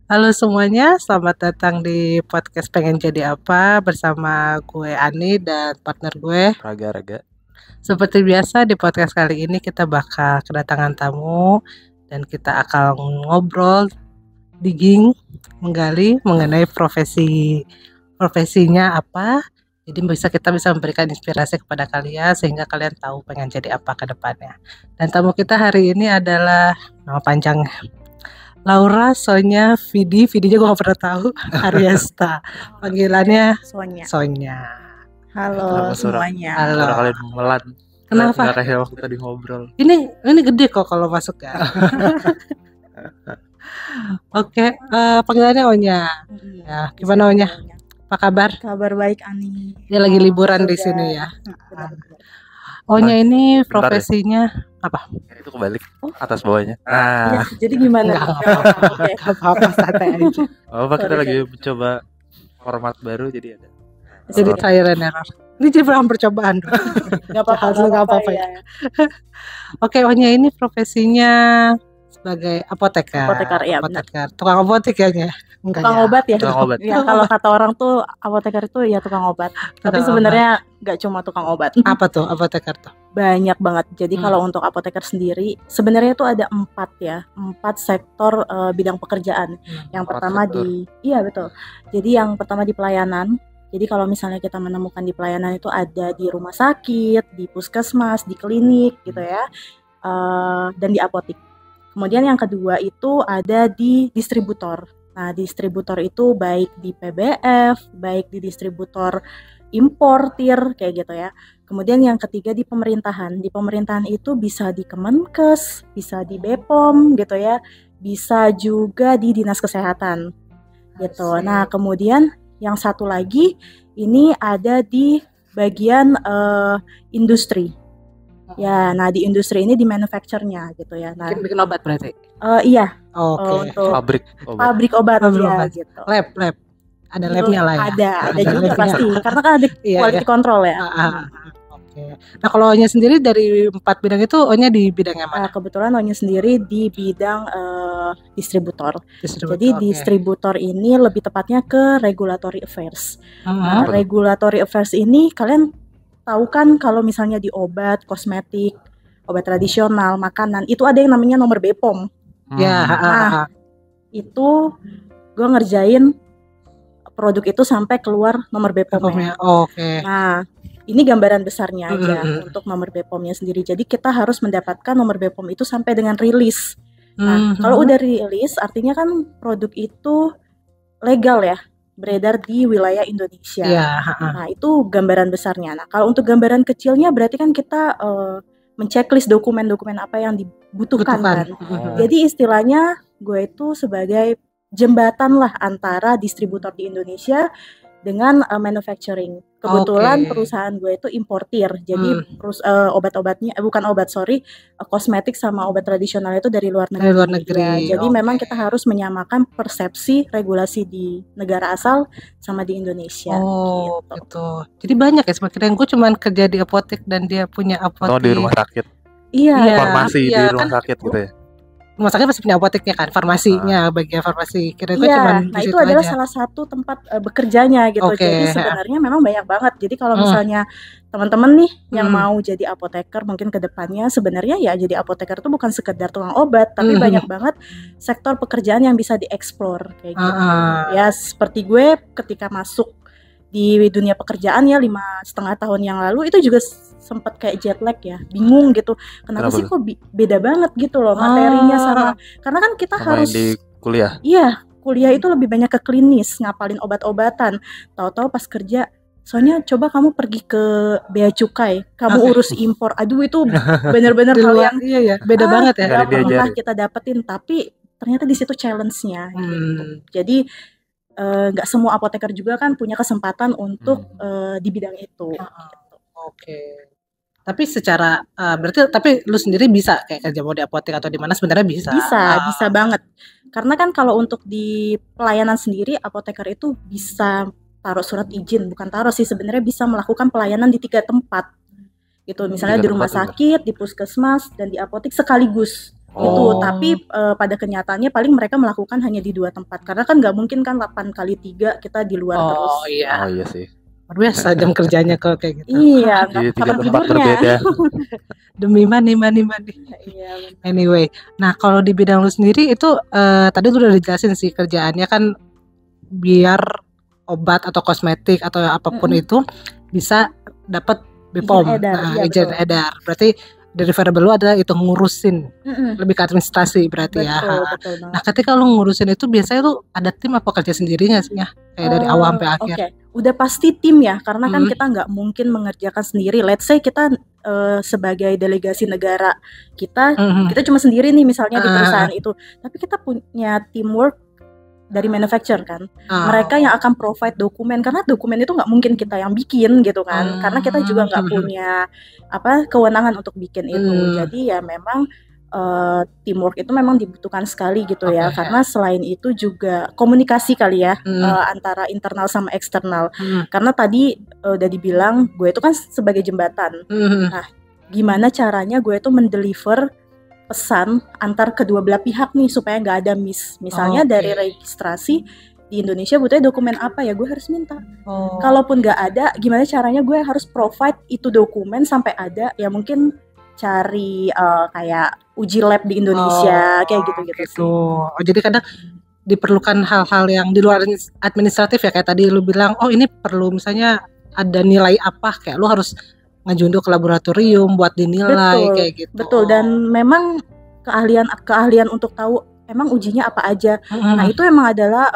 Halo semuanya, selamat datang di podcast Pengen Jadi Apa bersama gue Ani dan partner gue. Raga. Seperti biasa di podcast kali ini kita bakal kedatangan tamu dan kita akan ngobrol, digging, menggali mengenai profesinya apa. Jadi kita bisa memberikan inspirasi kepada kalian sehingga kalian tahu pengen jadi apa ke depannya. Dan tamu kita hari ini adalah nama panjangnya Laura Sonya Vidi gue gak pernah tahu. Ariesta, panggilannya Sonya. Halo semuanya. Halo. Suara kalian melan. Kenapa? Nggak kayak waktu tadi ngobrol. Ini gede kok kalau masuk ya. Oke, panggilannya Onya. Ya, gimana Onya? Apa kabar? Kabar baik Ani. Dia lagi liburan di sini ya. Onya ini profesinya apa? Itu kebalik atas bawahnya. Ya, jadi gimana? Enggak apa-apa, santai aja. Oh, kita lagi mencoba format baru jadi ada. Jadi trial and error. Ini jadi percobaan. Enggak apa-apa ya. Oke, Onya ini profesinya sebagai apoteker. Iya. Apoteker. Tukang apotek ya? Tukang obat ya. Tukang obat. Ya, kalau kata orang tuh apoteker itu ya tukang obat. Tapi sebenarnya nggak cuma tukang obat. Apa tuh apoteker tuh? Banyak banget. Jadi kalau untuk apoteker sendiri sebenarnya itu ada 4 sektor bidang pekerjaan. Yang pertama iya betul. Jadi yang pertama di pelayanan. Jadi kalau misalnya kita menemukan di pelayanan itu ada di rumah sakit, di puskesmas, di klinik gitu ya, dan di apotek. Kemudian yang kedua itu ada di distributor. Nah, distributor itu baik di PBF, baik di distributor importir kayak gitu ya. Kemudian yang ketiga di pemerintahan. Di pemerintahan itu bisa di Kemenkes, bisa di BPOM gitu ya, bisa juga di Dinas Kesehatan gitu. Nah, kemudian yang satu lagi ini ada di bagian industri. Ya, nah di industri ini di manufacture-nya gitu ya. Nah, bikin obat berarti? Iya. Oke. Untuk pabrik obat ya gitu. Lab. Ada labnya lah ya. Ada juga pasti. Karena kan ada quality control ya. Oke. Nah kalau Onya sendiri dari 4 bidang itu Onya di bidang yang mana? Kebetulan Onya sendiri di bidang distributor. Jadi distributor ini lebih tepatnya ke regulatory affairs. Nah, regulatory affairs ini kalian tahu kan kalau misalnya di obat, kosmetik, obat tradisional, makanan, itu ada yang namanya nomor BPOM. Nah, itu gue ngerjain produk itu sampai keluar nomor BPOM-nya. Oke. Nah, ini gambaran besarnya aja untuk nomor BPOM-nya sendiri. Jadi kita harus mendapatkan nomor BPOM itu sampai dengan rilis. Nah, kalau udah rilis, artinya kan produk itu legal ya, beredar di wilayah Indonesia. Nah, itu gambaran besarnya. Nah, kalau untuk gambaran kecilnya berarti kan kita menceklis dokumen-dokumen apa yang dibutuhkan kan. Jadi istilahnya gue itu sebagai jembatan lah antara distributor di Indonesia dengan manufacturing. Kebetulan perusahaan gue itu importir. Jadi obat-obatnya kosmetik sama obat tradisional itu dari luar negeri. Ya, jadi memang kita harus menyamakan persepsi regulasi di negara asal sama di Indonesia. Gitu. Jadi banyak ya sebenarnya. Gue cuma kerja di apotek dan dia punya apotek. Di rumah sakit. Iya. Farmasi di rumah sakit gitu ya. Rumah sakit pasti punya apoteknya kan, farmasinya, bagian farmasi. Kira-kira cuman nah itu adalah salah satu tempat bekerjanya gitu. Jadi sebenarnya memang banyak banget. Jadi kalau misalnya teman-teman nih yang mau jadi apoteker mungkin ke depannya, sebenarnya ya jadi apoteker itu bukan sekedar tukang obat, tapi banyak banget sektor pekerjaan yang bisa dieksplor kayak gitu. Ya seperti gue ketika masuk di dunia pekerjaan ya 5,5 tahun yang lalu itu juga sempat kayak jet lag ya, bingung gitu. Kenapa sih kok beda banget gitu loh materinya sama, karena kan kita sama harus di kuliah. Iya, kuliah itu lebih banyak ke klinis, ngapalin obat-obatan. Tahu-tahu pas kerja, soalnya coba kamu pergi ke bea cukai, kamu urus impor. Aduh itu benar-benar hal yang beda banget ya. Gak pernah kita dapetin, tapi ternyata di situ challenge-nya gitu. Jadi nggak semua apoteker juga kan punya kesempatan untuk di bidang itu. Oke. Tapi secara tapi lu sendiri bisa kayak kerja mau di apotek atau di mana sebenarnya bisa? Bisa banget. Karena kan kalau untuk di pelayanan sendiri apoteker itu bisa taruh surat izin, bukan taruh sih sebenarnya bisa melakukan pelayanan di 3 tempat. Gitu. Misalnya di rumah sakit, di puskesmas dan di apotek sekaligus. Itu. Oh. Tapi pada kenyataannya paling mereka melakukan hanya di 2 tempat karena kan nggak mungkin kan 8 kali 3 kita di luar terus. Oh iya, Oh iya sih. luar biasa jam kerjanya kalau kayak gitu. Iya, Jadi 3 kapan tempat tidurnya? berbeda. Demi money. Iya, benar. Anyway, nah kalau di bidang lu sendiri itu tadi lu udah dijelasin sih kerjaannya kan biar obat atau kosmetik atau apapun Mm-mm. itu bisa dapat BPOM, Izin edar, iya, izin betul. edar. Berarti deliverable lu adalah itu ngurusin, Mm-mm. lebih ke administrasi berarti ya. Betul, Ha. betul banget. Nah, ketika lu ngurusin itu biasanya lu ada tim apa kerja sendirinya sih ya? Kayak dari awal sampai akhir. Oke, udah pasti tim ya, karena kan Hmm. kita nggak mungkin mengerjakan sendiri. Let's say kita sebagai delegasi negara, kita Mhm. kita cuma sendiri nih misalnya di Ah. perusahaan itu, tapi kita punya teamwork dari manufacturer kan. Ah. Mereka yang akan provide dokumen, karena dokumen itu nggak mungkin kita yang bikin gitu kan, karena kita juga nggak punya kewenangan untuk bikin itu. Jadi ya memang teamwork itu memang dibutuhkan sekali gitu ya, Oke. karena selain itu juga komunikasi kali ya Hmm. antara internal sama eksternal. Hmm. Karena tadi udah dibilang gue itu kan sebagai jembatan. Hmm. Nah, gimana caranya gue itu mendeliver pesan antar kedua belah pihak nih supaya nggak ada miss. Misalnya Oke. dari registrasi di Indonesia butuhnya dokumen apa ya, gue harus minta. Oh. Kalaupun nggak ada, gimana caranya gue harus provide itu dokumen sampai ada. Ya mungkin cari kayak uji lab di Indonesia, kayak gitu-gitu sih. Oh, jadi kadang diperlukan hal-hal yang di luar administratif ya, kayak tadi lu bilang, oh ini perlu misalnya ada nilai apa, kayak lu harus ngajunduk ke laboratorium buat dinilai. Betul, kayak gitu. betul. Dan memang keahlian untuk tahu emang ujinya apa aja. Nah, itu emang adalah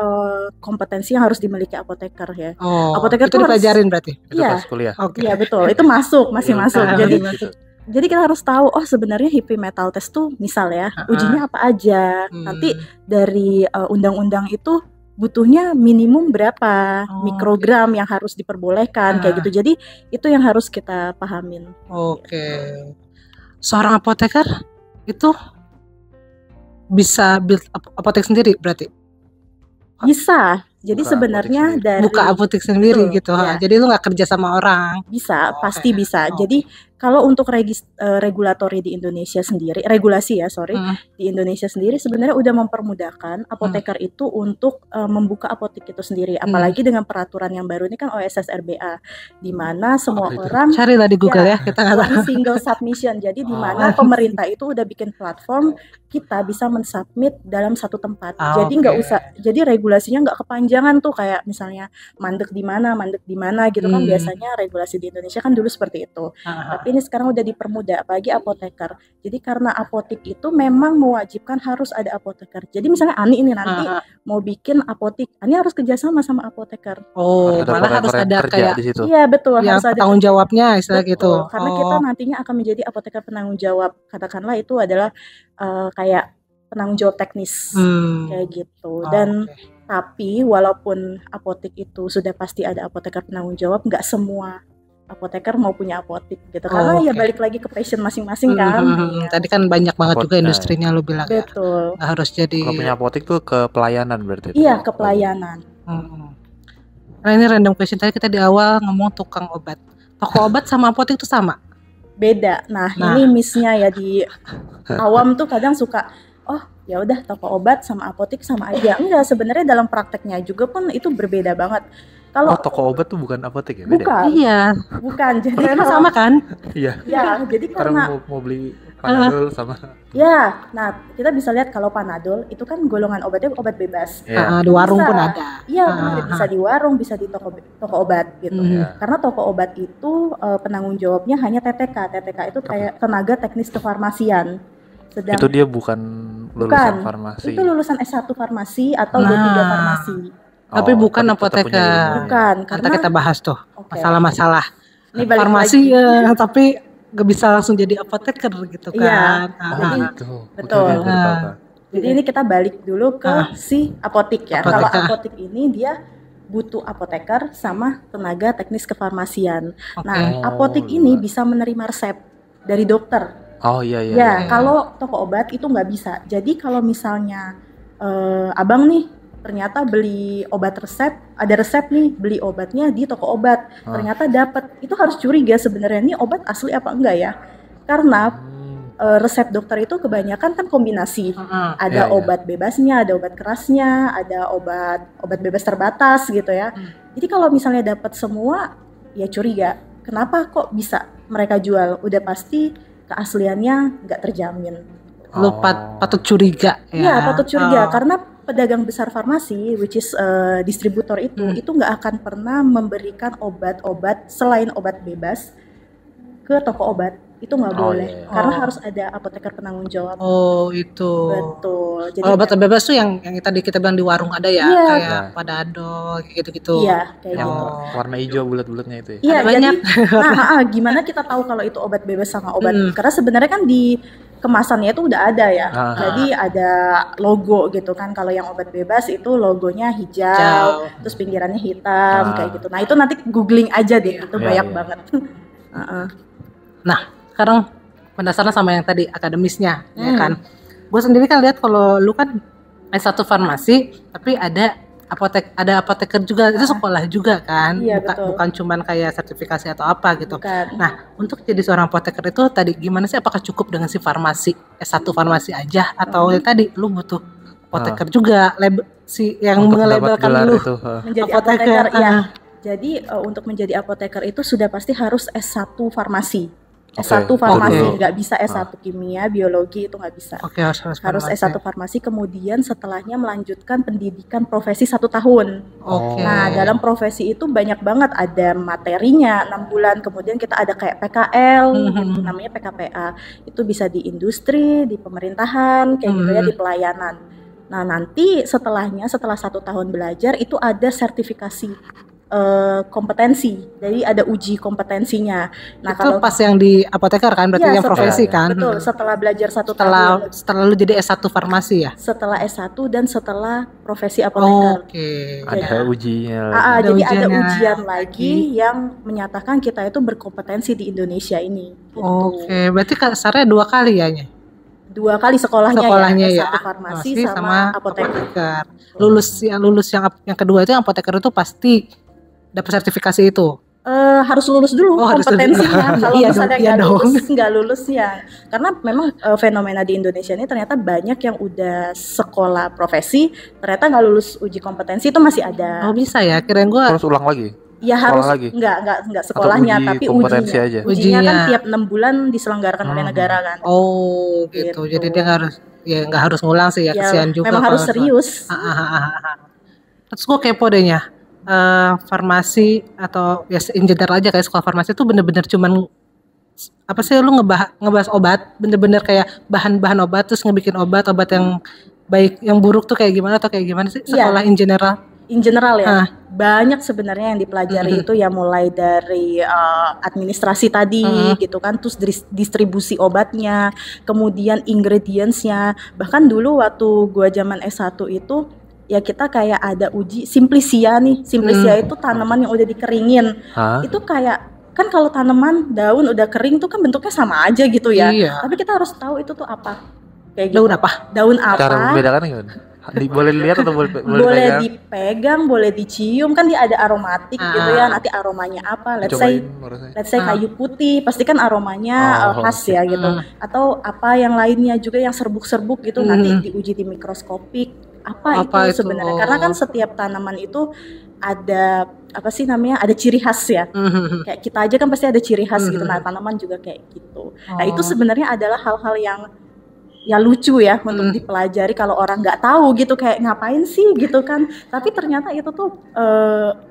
kompetensi yang harus dimiliki apoteker ya. Oh, Apoteker itu tuh harus- dipelajarin berarti. Itu Iya. pas kuliah. Oke. Iya betul, itu masih masuk. Ah, Jadi masuk. jadi kita harus tahu, oh sebenarnya HIPI metal test tuh misal ya, ujinya apa aja. Nanti dari undang-undang itu butuhnya minimum berapa Oh, mikrogram yang harus diperbolehkan, kayak gitu. Jadi itu yang harus kita pahamin. Oke. Seorang apoteker itu bisa build apotek sendiri berarti? Bisa. Jadi Buka sebenarnya apotek dari Buka apotek sendiri Betul, gitu. ya. Jadi lu nggak kerja sama orang. bisa, Oh, pasti oke. bisa. Oh. Jadi kalau untuk regulatori di Indonesia sendiri, regulasi ya, sorry, Hmm. di Indonesia sendiri sebenarnya udah mempermudahkan apoteker itu untuk membuka apotek itu sendiri. Apalagi dengan peraturan yang baru ini kan OSS RBA, di mana semua Apa itu? orang Carilah di Google ya, kita nggak tahu. one single submission. Jadi di mana Oh. pemerintah itu udah bikin platform, kita bisa mensubmit dalam satu tempat. Ah, Jadi nggak oke. usah, jadi regulasinya nggak kepanjangan tuh kayak misalnya mandek di mana gitu kan, biasanya regulasi di Indonesia kan dulu seperti itu. Tapi ini sekarang udah dipermudah bagi apoteker. Jadi karena apotek itu memang mewajibkan harus ada apoteker. Jadi misalnya Ani ini nanti mau bikin apotek, Ani harus kerjasama sama apoteker. Oh, Ada malah harus orang-orang yang ada kerja kayak di situ. Iya betul, yang harus ada tanggung jawabnya istilah Betul, gitu. karena kita nantinya akan menjadi apoteker penanggung jawab. Katakanlah itu adalah kayak penanggung jawab teknis, kayak gitu. Dan tapi walaupun apotek itu sudah pasti ada apoteker penanggung jawab, nggak semua apoteker mau punya apotek gitu. Karena ya Oke. balik lagi ke passion masing-masing kan. Iya. Tadi kan banyak banget juga Nah, industrinya lu bilang ya. Betul. Nggak harus jadi. Kalau punya apotek tuh ke pelayanan berarti. Iya, ke pelayanan. Nah, ini random question, tadi kita di awal ngomong tukang obat. Toko obat sama apotek itu sama? Beda. Nah, ini miss-nya ya di awam tuh kadang suka, oh ya udah toko obat sama apotek sama aja. Enggak, sebenarnya dalam prakteknya juga pun itu berbeda banget. Kalau toko obat tuh bukan apotek ya? Beda. bukan, Iya. bukan. Jadi Ternyata kalau- sama kan? Iya. Ya, jadi Karena karena mau beli Panadol sama. ya, nah kita bisa lihat kalau Panadol itu kan golongan obatnya obat bebas. Iya. Di warung Bisa. pun ada. Iya, benar, bisa di warung, bisa di toko obat gitu. Iya. Karena toko obat itu penanggung jawabnya hanya TTK. TTK itu kayak tenaga teknis kefarmasian. Sedang Itu dia bukan lulusan farmasi. itu lulusan S1 farmasi atau D3 farmasi. Tapi bukan tetap punya apoteker. ilmunya. Bukan, Nanti karena kita bahas tuh Oke. masalah-masalah Ini balik farmasi lagi. ya, tapi gak bisa langsung jadi apoteker gitu Iya. kan. Oh Jadi, gitu. betul. Oke, baru tahu, Kak. Jadi ini kita balik dulu ke si apotek ya. Apotek. Kalau apotek ini dia butuh apoteker sama tenaga teknis kefarmasian. Nah, Oh, apotek ini luar. bisa menerima resep dari dokter. Oh iya iya. Ya, iya. kalau toko obat itu nggak bisa. Jadi kalau misalnya abang nih ternyata beli obat resep, ada resep nih beli obatnya di toko obat, ternyata dapat, itu harus curiga sebenarnya ini obat asli apa enggak ya? Karena resep dokter itu kebanyakan kan kombinasi. Iya, Ada iya. obat bebasnya, ada obat kerasnya, ada obat bebas terbatas gitu ya. Jadi kalau misalnya dapat semua, ya curiga. Kenapa kok bisa mereka jual? Udah pasti keasliannya nggak terjamin. Lu patut curiga ya. Iya, patut curiga karena pedagang besar farmasi, which is distributor itu nggak akan pernah memberikan obat-obat selain obat bebas ke toko obat. Itu nggak boleh, iya. karena harus ada apoteker penanggung jawab. Oh, itu. Betul. Jadi Kalau obat bebas tuh yang tadi kita bilang di warung ada ya, Iya. kayak Iya. Padadol gitu-gitu. iya kayak Yang gitu. warna hijau bulat-bulatnya itu ya. Iya, Ada jadi banyak. gimana kita tahu kalau itu obat bebas sama obat? Karena sebenarnya kan di kemasannya itu udah ada ya. Jadi ada logo gitu kan. Kalau yang obat bebas itu logonya hijau, terus pinggirannya hitam kayak gitu. Nah, itu nanti googling aja deh, itu banyak iya. banget. Nah, sekarang penasaran sama yang tadi akademisnya, ya kan? Gue sendiri kan lihat kalau lu kan S1 farmasi, tapi ada apoteker juga, itu sekolah juga kan? Iya, betul. Bukan cuman kayak sertifikasi atau apa gitu. Bukan. Nah, untuk jadi seorang apoteker itu tadi gimana sih? Apakah cukup dengan si farmasi S1 farmasi aja atau yang tadi lu butuh apoteker juga, si yang Untuk dapat mengelabelkan gelar lu itu. Menjadi apoteker, apoteker ya. Jadi untuk menjadi apoteker itu sudah pasti harus S1 farmasi. S1 Oke, farmasi, betul. nggak bisa S1 kimia, biologi, itu nggak bisa. Oke, harus Harus farmasi. S1 farmasi, kemudian setelahnya melanjutkan pendidikan profesi 1 tahun. Oke. Nah, dalam profesi itu banyak banget, ada materinya 6 bulan, kemudian kita ada kayak PKL, gitu, namanya PKPA. Itu bisa di industri, di pemerintahan, kayak gitu ya, di pelayanan. Nah, nanti setelah 1 tahun belajar, itu ada sertifikasi kompetensi, jadi ada uji kompetensinya. Nah, itu kalau pas yang di apoteker kan, berarti Iya, yang profesi kan? betul, setelah belajar 1 tahun, Setelah lu jadi S1 farmasi ya? setelah S1 dan setelah profesi apoteker. Oke. Ada ujinya lagi. Ada Jadi ada ujiannya ujian lagi yang menyatakan kita itu berkompetensi di Indonesia ini. Gitu. Oke, berarti kasarnya 2 kali ya? 2 kali sekolahnya ya. ya, S1 farmasi sama apoteker. Lulus yang kedua itu yang apoteker itu pasti dapat sertifikasi itu. Harus lulus dulu Harus kompetensinya. dulu. Kalau Iya misalnya dong, nggak lulus ya. Karena memang fenomena di Indonesia ini ternyata banyak yang udah sekolah profesi ternyata nggak lulus uji kompetensi, itu masih ada. Oh, bisa ya? Kirain gua Terus ulang lagi. Ya sekolah harus lagi? Enggak sekolahnya, uji tapi kompetensi ujinya. aja? Ujinya kan Ujinya. tiap 6 bulan diselenggarakan oleh negara kan. Oh, gitu. Gitu. Jadi dia nggak harus ngulang sih ya, kesian juga. Memang harus kalau- serius. Terus gue kepo dehnya, farmasi atau ya in general aja kayak sekolah farmasi itu bener-bener cuman apa sih, lu ngebahas obat, bener-bener kayak bahan-bahan obat, terus ngebikin obat yang baik, yang buruk tuh kayak gimana atau kayak gimana sih Iya. sekolah in general? In general ya, banyak sebenarnya yang dipelajari itu ya, mulai dari administrasi tadi gitu kan, terus distribusi obatnya, kemudian ingredientsnya. Bahkan dulu waktu gua zaman S1 itu ya kita kayak ada uji simplisia nih. Simplisia itu tanaman yang udah dikeringin. Hah? Itu kayak kan kalau tanaman daun udah kering tuh kan bentuknya sama aja gitu ya. Iya. Tapi kita harus tahu itu tuh apa. Kayak gitu. Daun apa? Daun apa? Cara membedakannya gimana? Boleh dilihat atau boleh Boleh pegang? dipegang, boleh dicium, kan dia ada aromatik gitu ya. Nanti aromanya apa? Let's Cobain rasanya. say kayu putih, pasti kan aromanya khas ya gitu. Atau apa yang lainnya juga yang serbuk-serbuk gitu, nanti diuji di mikroskopik. Apa itu sebenarnya? Karena kan setiap tanaman itu ada apa sih namanya? Ada ciri khas ya. Kayak kita aja kan pasti ada ciri khas gitu. Nah, tanaman juga kayak gitu. Nah, itu sebenarnya adalah hal-hal yang ya lucu ya untuk dipelajari kalau orang nggak tahu gitu, kayak ngapain sih gitu kan. Tapi ternyata itu tuh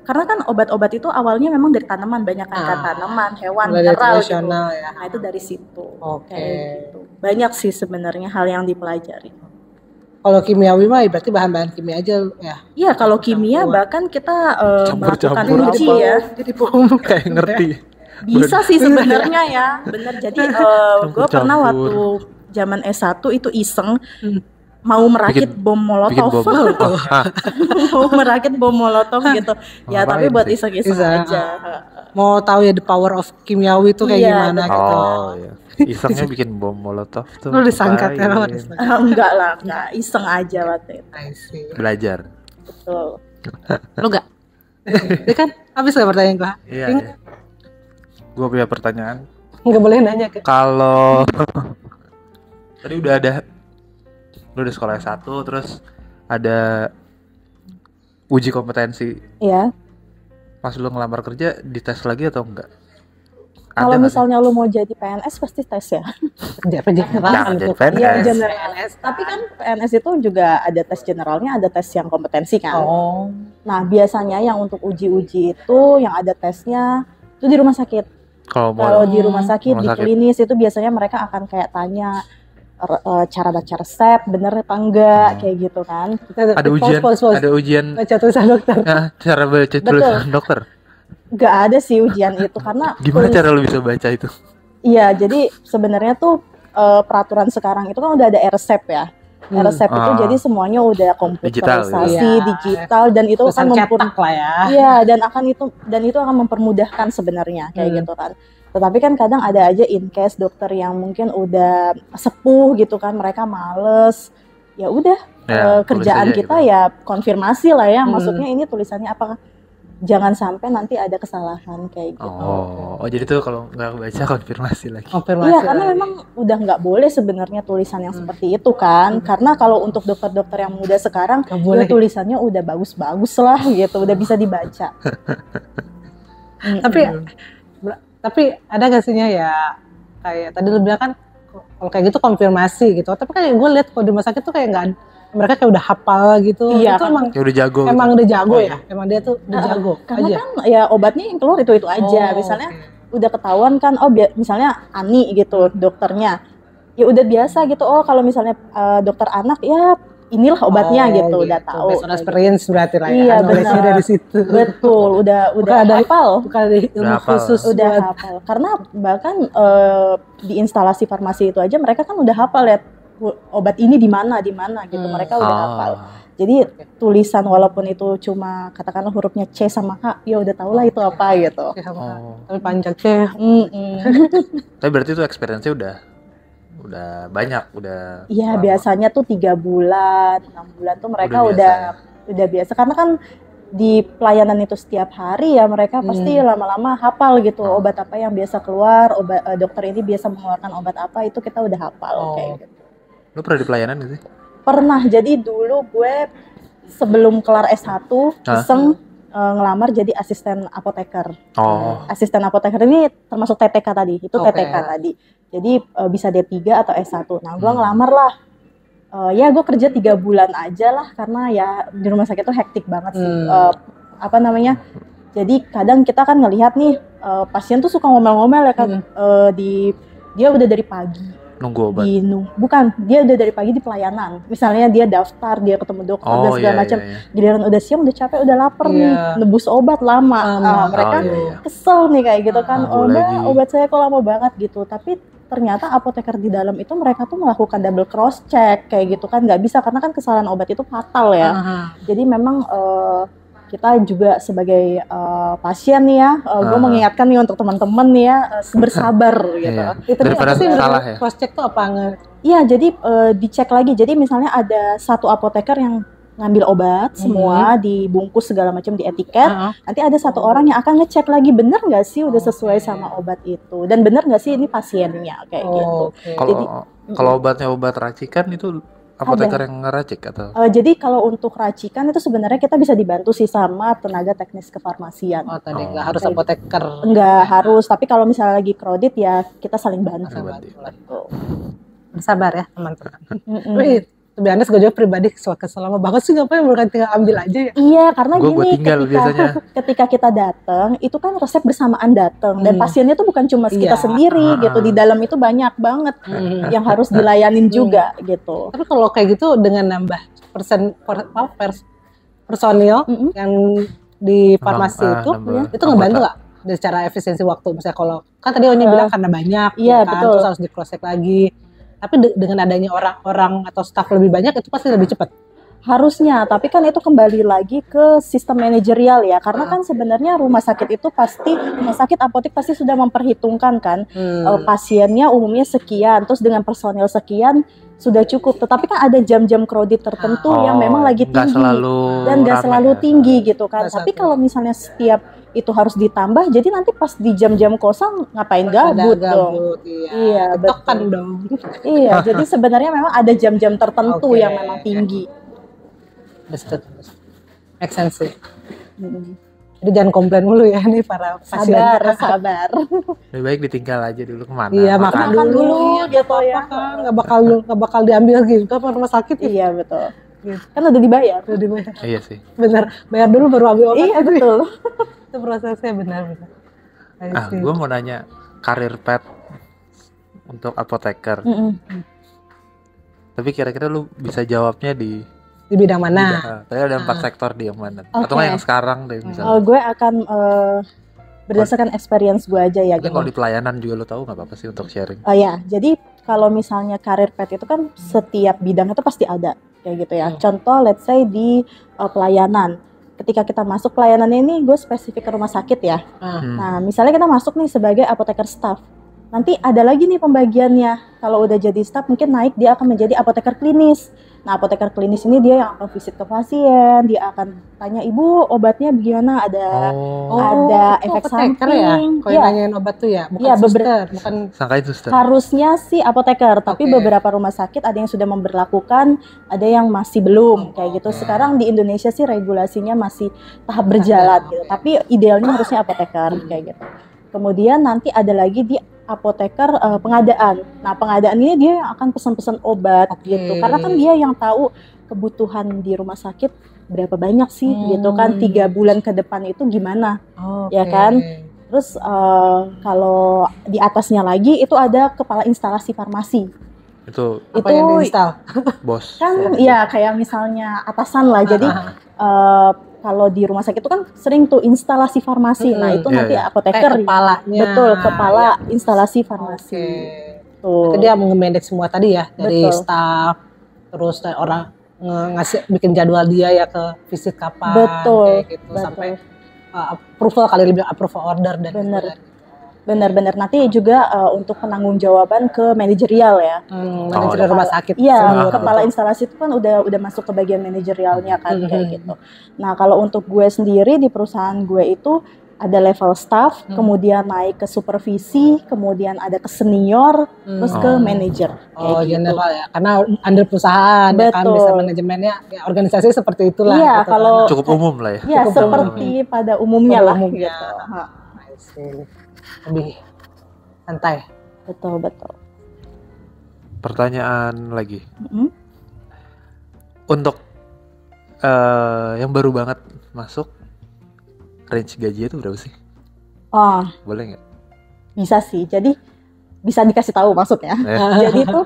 karena kan obat-obat itu awalnya memang dari tanaman, banyak kan tanaman, hewan, mineral gitu. Ya. Nah, itu dari situ. Oke. Kayak gitu. Banyak sih sebenarnya hal yang dipelajari. Kalau kimiawi mah berarti bahan-bahan kimia aja ya. Iya, kalau kimia bahkan kita melakukan Campur-campur uji apa? ya. Jadi bohong. Kayak ngerti. Bisa sih sebenarnya ya, bener. Jadi gue pernah waktu zaman S1 itu iseng mau merakit bom Bikin molotov. bom. Mau merakit bom molotov gitu. Ya, tapi Ngapain buat sih? iseng-iseng Iseng, aja. Mau tahu ya the power of kimiawi itu kayak Iya, gimana betul. gitu. Oh iya. Isengnya bikin bom molotov tuh. Lu disangkat ya, lu ngapain? disangkat. Enggak lah, enggak. Iseng aja waktu itu. I see. Belajar. Betul. Lu gak? Dia kan habis gak pertanyaan gua? Iya. Gue punya pertanyaan. Nggak boleh nanya ke. Kalau Tadi lu udah sekolah S1 terus ada uji kompetensi. Iya. Pas lu ngelamar kerja dites lagi atau enggak? Kalau nggak sih? misalnya lu mau jadi PNS pasti tes ya. General Jangan itu jadi kan. PNS. Iya, general. Tapi kan PNS itu juga ada tes generalnya, ada tes yang kompetensi kan. Oh. Nah, biasanya yang untuk uji-uji itu yang ada tesnya itu di rumah sakit. Kalau Kalau di rumah sakit, rumah di sakit. klinis itu biasanya mereka akan kayak tanya cara baca resep bener apa enggak, kayak gitu kan. ada ujian, ada ujian Baca tulisan dokter. cara baca tulisan dokter. Gak ada sih ujian itu karena Gimana cara lu bisa baca itu? Iya, jadi sebenarnya tuh peraturan sekarang itu kan udah ada e-resep ya. E-resep itu jadi semuanya udah komputerisasi, digital, dan itu akan cetak lah ya. Iya, dan itu akan mempermudahkan sebenarnya kayak gitu kan. Tetapi kan kadang ada aja in case dokter yang mungkin udah sepuh gitu kan, mereka males. Ya udah, kerjaan kita gitu. Ya konfirmasi lah ya. Maksudnya ini tulisannya apa? Jangan sampai nanti ada kesalahan kayak gitu. Oh, jadi tuh kalau nggak baca konfirmasi lagi. Iya, karena memang udah nggak boleh sebenarnya tulisan yang seperti itu kan. Karena kalau untuk dokter-dokter yang muda sekarang, ya tulisannya udah bagus-bagus lah gitu, udah bisa dibaca. Tapi ada gak sih ya kayak tadi lu bilang kan kalau kayak gitu konfirmasi gitu. Tapi kan gue lihat kalau di rumah sakit tuh kayak nggak, mereka kayak udah hafal gitu. Iya, itu emang udah jago. Emang gitu. Udah jago ya. Emang dia tuh udah jago. Karena aja. Kan ya obatnya yang keluar itu aja. Misalnya udah ketahuan kan, misalnya Ani gitu dokternya. Ya udah biasa gitu. Oh kalau misalnya dokter anak ya inilah obatnya gitu. Udah tahu. Based on experience berarti lah ya. Iya, benar. Dari situ. Betul. Udah ada hafal. Bukan ada ilmu khusus. Udah hafal. Karena bahkan di instalasi farmasi itu aja mereka kan udah hafal ya. Obat ini di mana gitu, mereka udah hafal. Jadi tulisan walaupun itu cuma katakanlah hurufnya C sama K, ya udah tau lah itu apa gitu. Tapi panjang C. Tapi berarti itu experience-nya udah banyak, udah. Iya, biasanya tuh 3 bulan, 6 bulan tuh mereka udah biasa. Karena kan di pelayanan itu setiap hari ya mereka pasti lama-lama hafal gitu obat apa yang biasa keluar, dokter ini biasa mengeluarkan obat apa, itu kita udah hafal kayak gitu. Lu pernah di pelayanan gak sih? Pernah, jadi dulu gue sebelum kelar S1 iseng ngelamar jadi asisten apoteker. Asisten apoteker ini termasuk TTK tadi, itu TTK tadi. Jadi bisa D3 atau S1. Nah gue ngelamar lah. Ya gue kerja 3 bulan aja lah, karena ya di rumah sakit tuh hektik banget sih. Jadi kadang kita kan ngelihat nih pasien tuh suka ngomel-ngomel ya kan. Dia udah dari pagi nunggu obat. Bukan, dia udah dari pagi di pelayanan. Misalnya dia daftar, dia ketemu dokter dan segala macam. Giliran udah siang, udah capek, udah lapar nih, nebus obat lama. Mereka kesel nih kayak gitu kan. Obat saya kok lama banget gitu. Tapi ternyata apoteker di dalam itu mereka tuh melakukan double cross check kayak gitu kan. Nggak bisa karena kan kesalahan obat itu fatal ya. Jadi memang kita juga sebagai pasien nih ya, gue mengingatkan nih untuk teman-teman nih ya, bersabar gitu. Daripada salah ya. Cross check tuh apa? Iya, jadi dicek lagi. Jadi misalnya ada satu apoteker yang ngambil obat semua, dibungkus segala macam di etiket. Nanti ada satu orang yang akan ngecek lagi bener nggak sih udah sesuai sama obat itu, dan bener nggak sih ini pasiennya kayak gitu. Kalau obatnya obat racikan itu apoteker yang ngeracik atau? Jadi kalau untuk racikan itu sebenarnya kita bisa dibantu sih sama tenaga teknis kefarmasian. Tadi nggak harus apoteker. Nggak harus, tapi kalau misalnya lagi crowded ya kita saling bantu. Bersabar ya teman-teman. Tapi Anes gue juga pribadi kesel lama banget sih, ngapain mereka tinggal ambil aja ya. Iya, karena gua gini ketika kita datang itu kan resep bersamaan datang, dan pasiennya tuh bukan cuma kita sendiri gitu, di dalam itu banyak banget yang harus dilayanin juga gitu. Tapi kalau kayak gitu dengan nambah personil yang di farmasi itu ngebantu nggak secara efisiensi waktu? Misalnya kalau kan tadi Onya bilang karena banyak, betul. Terus harus di cross check lagi. Tapi dengan adanya orang-orang atau staff lebih banyak itu pasti lebih cepat. Harusnya, tapi kan itu kembali lagi ke sistem manajerial ya, karena kan sebenarnya rumah sakit itu pasti, rumah sakit apotek pasti sudah memperhitungkan kan, pasiennya umumnya sekian, terus dengan personil sekian sudah cukup. Tetapi kan ada jam-jam crowded tertentu yang memang lagi nggak tinggi selalu dan nggak rame selalu ya. tinggi gitu kan. Nggak Tapi satu. kalau misalnya setiap itu harus ditambah, jadi nanti pas di jam-jam kosong ngapain gabut dong? Iya, Kan betul. dong. Iya, jadi sebenarnya memang ada jam-jam tertentu Oke. yang memang tinggi. Betul. Make sense sih. Mm. Jadi jangan komplain mulu ya nih para pasien. Sabar. Lebih baik ditinggal aja dulu kemana. Iya, makan. Makan dulu iya, gitu ya. Kan nggak bakal diambil gitu ke rumah sakit ya. Iya, betul. Kan udah dibayar. Udah dibayar. Iya sih. Benar, bayar dulu baru ambil obat. Iya, betul. Itu prosesnya benar. Gue mau nanya karir pet untuk apoteker. Mm-mm. Tapi kira-kira lu bisa jawabnya di Di bidang mana? tadi ada 4 sektor di yang mana? Oke. Atau nggak yang sekarang deh misalnya. Gue akan berdasarkan experience gue aja ya Mungkin gitu. kalau di pelayanan juga lu tahu nggak apa-apa sih untuk sharing. Ya, jadi kalau misalnya karir pet itu kan setiap bidang itu pasti ada kayak gitu ya. Contoh, let's say di pelayanan. Ketika kita masuk pelayanan ini, gue spesifik ke rumah sakit ya. Nah, misalnya kita masuk nih sebagai apoteker staff. Nanti ada lagi nih pembagiannya. Kalau udah jadi staff, mungkin naik dia akan menjadi apoteker klinis. Nah, apoteker klinis ini dia yang akan visit ke pasien, dia akan tanya, ibu obatnya bagaimana, ada itu efek apoteker samping. ya? Kalau Iya. nanyain obat tuh ya, bukan Iya, suster, bukan. Sangkain suster. Harusnya sih apoteker, tapi Oke. beberapa rumah sakit ada yang sudah memberlakukan, ada yang masih belum kayak gitu. Sekarang di Indonesia sih regulasinya masih tahap berjalan gitu. Tapi idealnya harusnya apoteker kayak gitu. Kemudian nanti ada lagi di apoteker pengadaan. Nah, pengadaan ini dia yang akan pesan-pesan obat gitu. Karena kan dia yang tahu kebutuhan di rumah sakit berapa banyak sih gitu kan, 3 bulan ke depan itu gimana. Ya kan? Terus kalau di atasnya lagi itu ada kepala instalasi farmasi. Itu Apa yang diinstal? bos. Kan ya kayak misalnya atasan lah. Jadi kalau di rumah sakit itu kan sering tuh instalasi farmasi. Nah, itu nanti apoteker. Kepalanya. Betul, kepala instalasi farmasi. Tuh. Jadi dia mengemanage semua tadi ya, dari Betul. staff, terus dari orang ngasih bikin jadwal dia ya ke visit kapan, Betul, kayak gitu, betul. sampai approval kali lebih approval order dan Bener. Benar-benar nanti juga untuk penanggung-jawaban ke manajerial ya. manajer rumah sakit. Iya, kepala instalasi itu kan udah masuk ke bagian manajerialnya kan kayak gitu. Nah, kalau untuk gue sendiri di perusahaan gue itu ada level staff, kemudian naik ke supervisi, kemudian ada ke senior, terus ke manajer. Oh, Kayak gitu. general ya, karena under perusahahan ya kan, Betul. bisa manajemennya, ya, organisasi seperti itulah. Iya, gitu, kalau Cukup umum lah ya. ya Cukup seperti pada umumnya Pada lah umumnya. gitu. Ha, I see. Lebih santai. betul. Pertanyaan lagi. Mm-mm. Untuk yang baru banget masuk, range gajinya itu berapa sih? Oh, Boleh nggak? bisa sih. Jadi bisa dikasih tahu maksudnya. Eh, Jadi itu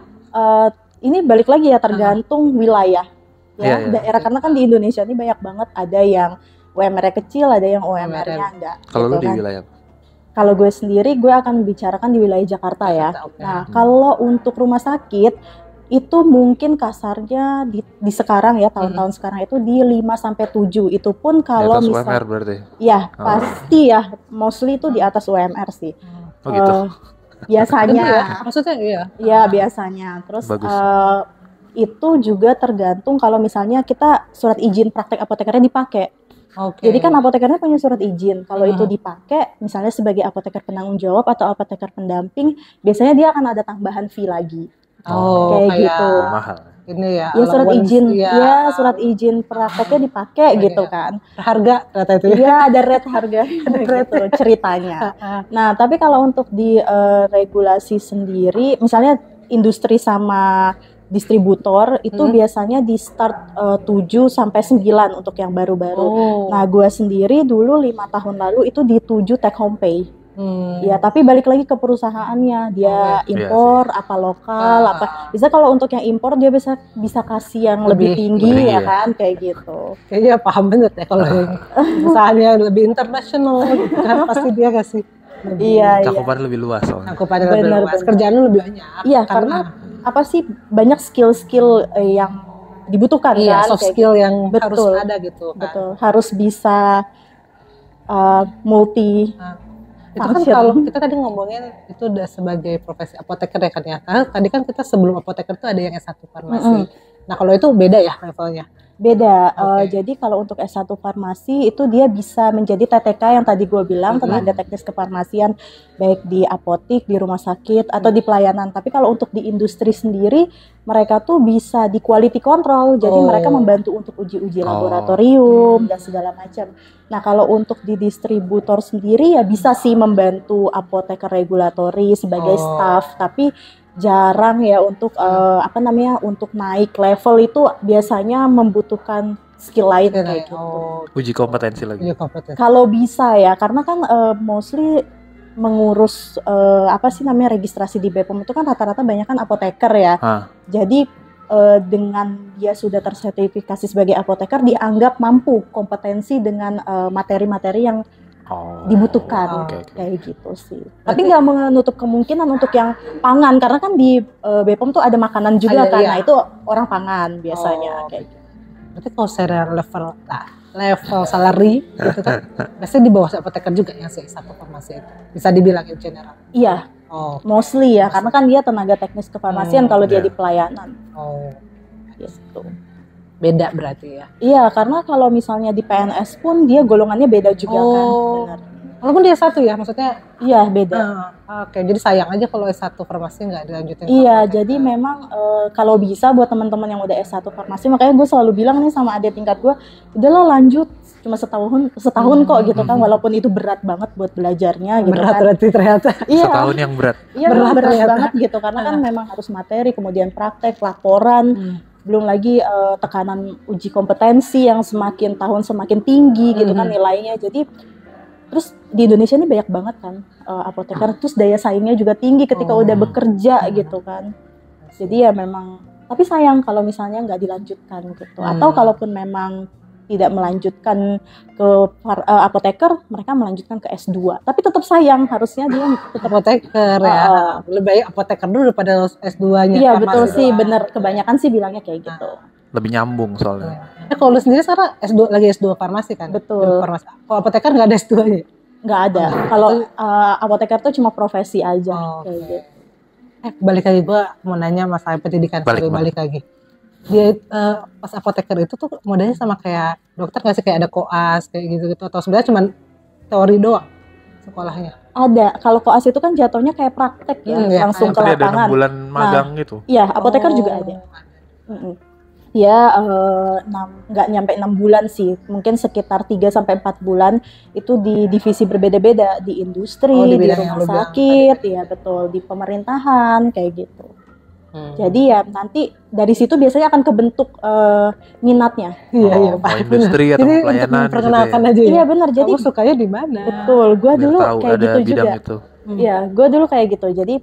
ini balik lagi ya tergantung wilayah ya Iya, iya. daerah, karena kan di Indonesia ini banyak banget, ada yang UMR-nya kecil, ada yang UMR-nya enggak. Kalau lu gitu di kan. wilayah apa? Kalau gue sendiri gue akan bicarakan di wilayah Jakarta ya. Oke. Nah, kalau untuk rumah sakit itu mungkin kasarnya di sekarang ya, tahun-tahun sekarang itu di 5 sampai 7. Itu pun Di kalau atas misal UMR berarti. ya pasti ya, mostly itu di atas UMR sih. Oh gitu. Biasanya. Gitu ya, maksudnya iya. Iya, biasanya. Terus Bagus. itu juga tergantung kalau misalnya kita surat izin praktek apotekernya dipakai. Oke. Jadi kan apotekernya punya surat izin. Kalau itu dipakai misalnya sebagai apoteker penanggung jawab atau apoteker pendamping, biasanya dia akan ada tambahan fee lagi. kayak kayak gitu. Mahal. Ini ya. Ya surat allowance, izin, ya. ya surat izin prakteknya dipakai gitu kan. Harga kata itu. Iya, ada rate harga gitu ceritanya. Nah, tapi kalau untuk di regulasi sendiri, misalnya industri sama distributor itu biasanya di start 7 sampai 9 untuk yang baru-baru. Nah, gua sendiri dulu 5 tahun lalu itu di 7 take home pay. Ya, tapi balik lagi ke perusahaannya, dia impor apa lokal apa. Bisa kalau untuk yang impor dia bisa kasih yang lebih tinggi ya kan, kayak gitu. Kayaknya paham banget ya kalau yang perusahaannya lebih internasional gitu kan, pasti dia kasih Iya, Cakupan lebih luas soalnya. cakupannya lebih Bener, luas, bener. kerjaan lu lebih banyak. Iya, karena apa sih banyak skill-skill yang dibutuhkan Iya, kan, soft kayak skill yang harus Betul. ada gitu kan. betul, harus bisa multi Nah, itu kan function. kalau kita tadi ngomongin itu udah sebagai profesi apoteker ya kan ya. Karena tadi kan kita sebelum apoteker itu ada yang S1 farmasi. Nah, kalau itu beda ya levelnya. Beda. Oke. Jadi kalau untuk S1 farmasi itu dia bisa menjadi TTK yang tadi gue bilang, tenaga teknis kefarmasian, baik di apotik, di rumah sakit, atau di pelayanan. Tapi kalau untuk di industri sendiri, mereka tuh bisa di quality control. Jadi mereka membantu untuk uji-uji laboratorium dan segala macam. Nah, kalau untuk di distributor sendiri ya bisa sih membantu apoteker regulatory sebagai staff, tapi jarang ya untuk untuk naik level itu biasanya membutuhkan skill lain kayak gitu. Uji kompetensi lagi. Kalau bisa ya, karena kan mostly mengurus registrasi di BPOM itu kan rata-rata banyak kan apoteker ya. Jadi dengan dia sudah tersertifikasi sebagai apoteker dianggap mampu kompetensi dengan materi-materi yang dibutuhkan kayak gitu sih. Tapi nggak menutup kemungkinan untuk yang pangan, karena kan di BPOM tuh ada makanan juga kan. Nah itu orang pangan biasanya kayak gitu. Berarti kalau secara level salary gitu kan, biasanya di bawah apoteker juga yang satu farmasi itu. Bisa dibilang in general. Iya. Mostly ya, karena kan dia tenaga teknis kefarmasian kalau dia di pelayanan. Gitu. Beda berarti ya? Iya, karena kalau misalnya di PNS pun dia golongannya beda juga kan. Benar. Walaupun dia S1 ya, maksudnya? Iya, beda. Oke, jadi sayang aja kalau S1 farmasi nggak dilanjutin. Iya, jadi memang kalau bisa buat teman-teman yang udah S1 farmasi, makanya gue selalu bilang nih sama adik tingkat gue, udahlah lanjut, cuma setahun kok gitu kan, walaupun itu berat banget buat belajarnya gitu berat kan. Berarti ternyata. Iya. Setahun yang berat. Iya, berat banget gitu, karena kan memang harus materi, kemudian praktek, laporan, belum lagi tekanan uji kompetensi yang semakin tahun semakin tinggi gitu kan nilainya. Jadi terus di Indonesia ini banyak banget kan apoteker, terus daya saingnya juga tinggi ketika udah bekerja gitu kan. Jadi ya memang, tapi sayang kalau misalnya nggak dilanjutkan gitu. Atau kalaupun memang tidak melanjutkan ke apoteker, mereka melanjutkan ke S2. Tapi tetap sayang, harusnya dia tetap apoteker ya. Lebih baik apoteker dulu daripada S2-nya. Iya betul sih, bener. Kebanyakan sih bilangnya kayak gitu. Lebih nyambung soalnya. Kalau lu sendiri sekarang lagi S2 farmasi kan? Betul. Kalau apoteker nggak ada S2-nya? Nggak ada. Kalau apoteker tuh cuma profesi aja. Kayak gitu. Balik lagi, gue mau nanya masalah pendidikan. Balik lagi. Dia pas apoteker itu tuh modelnya sama kayak dokter nggak sih, kayak ada koas kayak gitu atau sebenarnya cuma teori doang sekolahnya? Ada. Kalau koas itu kan jatuhnya kayak praktek ya, langsung ke lapangan. Ada 6 bulan magang gitu. Iya, apoteker juga ada. Ya nggak nyampe 6 bulan sih, mungkin sekitar 3-4 bulan itu di divisi berbeda-beda, di industri, di rumah sakit, ya betul, di pemerintahan kayak gitu. Jadi ya nanti dari situ biasanya akan kebentuk minatnya. Iya, Pak. Industri atau pelayanan. Perkenalkan aja. Iya benar. Jadi kamu sukanya di mana? Betul, gue dulu kayak gitu juga. Iya, gue dulu kayak gitu. Jadi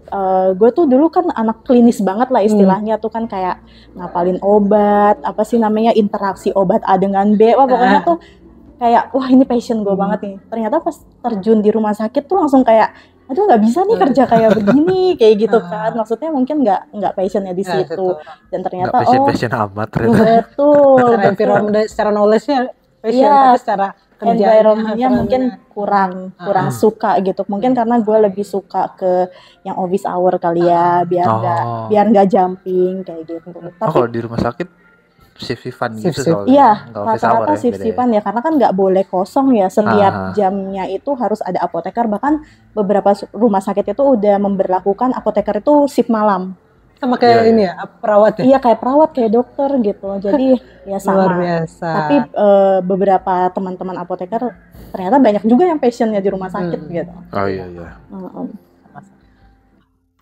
gue tuh dulu kan anak klinis banget lah istilahnya tuh kan, kayak ngapalin obat, apa sih namanya, interaksi obat A dengan B. Wah pokoknya tuh kayak wah ini passion gue banget nih. Ternyata pas terjun di rumah sakit tuh langsung kayak aduh nggak bisa nih kerja kayak begini kayak gitu kan. Maksudnya mungkin nggak passionnya di situ. Dan ternyata passion amat betul. Secara knowledge-nya passion, tapi secara environment-nya mungkin kurang suka gitu. Mungkin karena gue lebih suka ke yang office hour kali ya, biar nggak jumping kayak gitu. Tapi kalau di rumah sakit shift-shiftan gitu soalnya. Iya, rata-rata shift-shiftan ya, karena kan nggak boleh kosong ya, setiap jamnya itu harus ada apoteker. Bahkan beberapa rumah sakit itu udah memberlakukan apoteker itu shift malam. Sama kayak ini ya, perawat ya? Iya, kayak perawat, kayak dokter gitu. Jadi ya sama. Luar biasa. Tapi beberapa teman-teman apoteker ternyata banyak juga yang passionnya di rumah sakit gitu. Oh iya.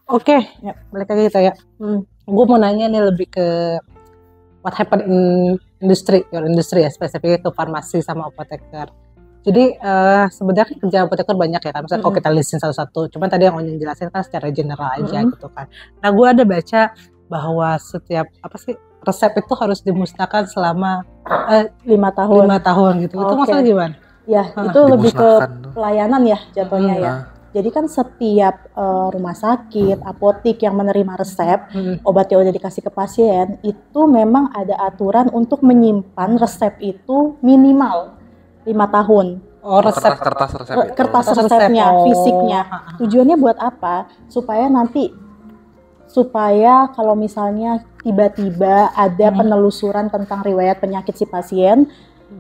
Oke, balik lagi kita ya. Gue mau nanya nih lebih ke what happened in your industry ya, spesifiknya ke farmasi sama apoteker. Jadi sebenarnya kerja apoteker banyak ya kan, misalnya kalau kita listin satu-satu, cuman tadi yang Onyeng jelasin kan secara general aja gitu kan. Nah gue ada baca bahwa setiap resep itu harus dimusnahkan selama 5 tahun. 5 tahun gitu. Itu maksudnya gimana? Ya itu lebih ke pelayanan ya jatuhnya ya. Jadi kan setiap rumah sakit, apotik yang menerima resep obat yang udah dikasih ke pasien itu memang ada aturan untuk menyimpan resep itu minimal 5 tahun. Oh, resep Kertas resep itu. Kertas Resep, resepnya, oh. fisiknya. Tujuannya buat apa? Supaya kalau misalnya tiba-tiba ada penelusuran tentang riwayat penyakit si pasien,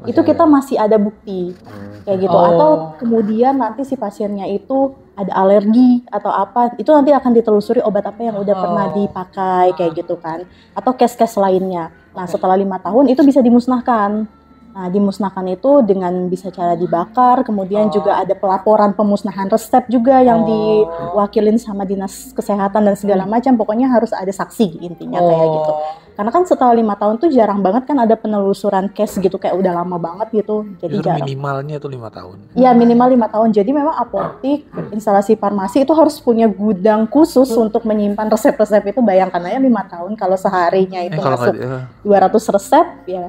itu kita masih ada bukti kayak gitu. Oh. Atau kemudian nanti si pasiennya itu ada alergi atau apa, itu nanti akan ditelusuri obat apa yang udah pernah dipakai kayak gitu kan. Atau case-case lainnya. Nah setelah 5 tahun itu bisa dimusnahkan. Nah, dimusnahkan itu dengan bisa cara dibakar, kemudian juga ada pelaporan pemusnahan resep juga yang diwakilin sama dinas kesehatan dan segala macam. Pokoknya harus ada saksi intinya kayak gitu. Karena kan setelah 5 tahun tuh jarang banget kan ada penelusuran case gitu, kayak udah lama banget gitu. Jadi Itu jarang. minimalnya tuh 5 tahun. Iya, minimal 5 tahun. Jadi memang apotik, instalasi farmasi itu harus punya gudang khusus untuk menyimpan resep-resep itu. Bayangkan aja 5 tahun kalau seharinya itu Kalau masuk nggak 200 resep ya.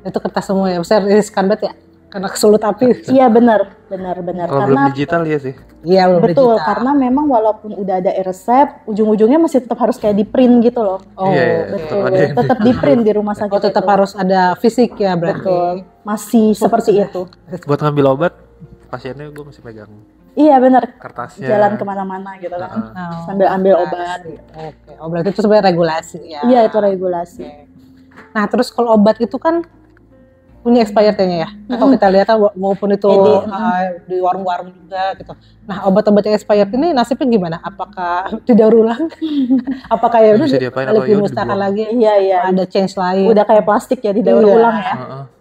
itu kertas semua ya, besar riskan banget ya karena kesulut api. Iya benar. kalau belum digital ya sih. Iya, belum Betul, digital. karena memang walaupun udah ada resep, ujung-ujungnya masih tetap harus kayak di print gitu loh. Oh, Iya, Betul, tetap ada. tetap di print di rumah sakit. oh tetap itu. harus ada fisik ya berarti. Betul, masih seperti itu. Buat ngambil obat, pasiennya gue masih pegang Iya benar, kertasnya. jalan kemana-mana gitu kan, Oh, sambil ambil obat. Oke, oh berarti itu sebenarnya regulasi ya. Iya itu regulasi. Nah, terus kalau obat itu kan punya expirednya ya. Nah, kalau kita lihat walaupun itu di warung-warung juga gitu. Nah, obat-obat yang expired ini nasibnya gimana? Apakah didaur ulang? Apakah ya udah Bisa diapain balik atau ya udah dimusnahkan dibuang? lagi? Iya. Ada change lain. Udah kayak plastik ya didaur Iya. ulang ya.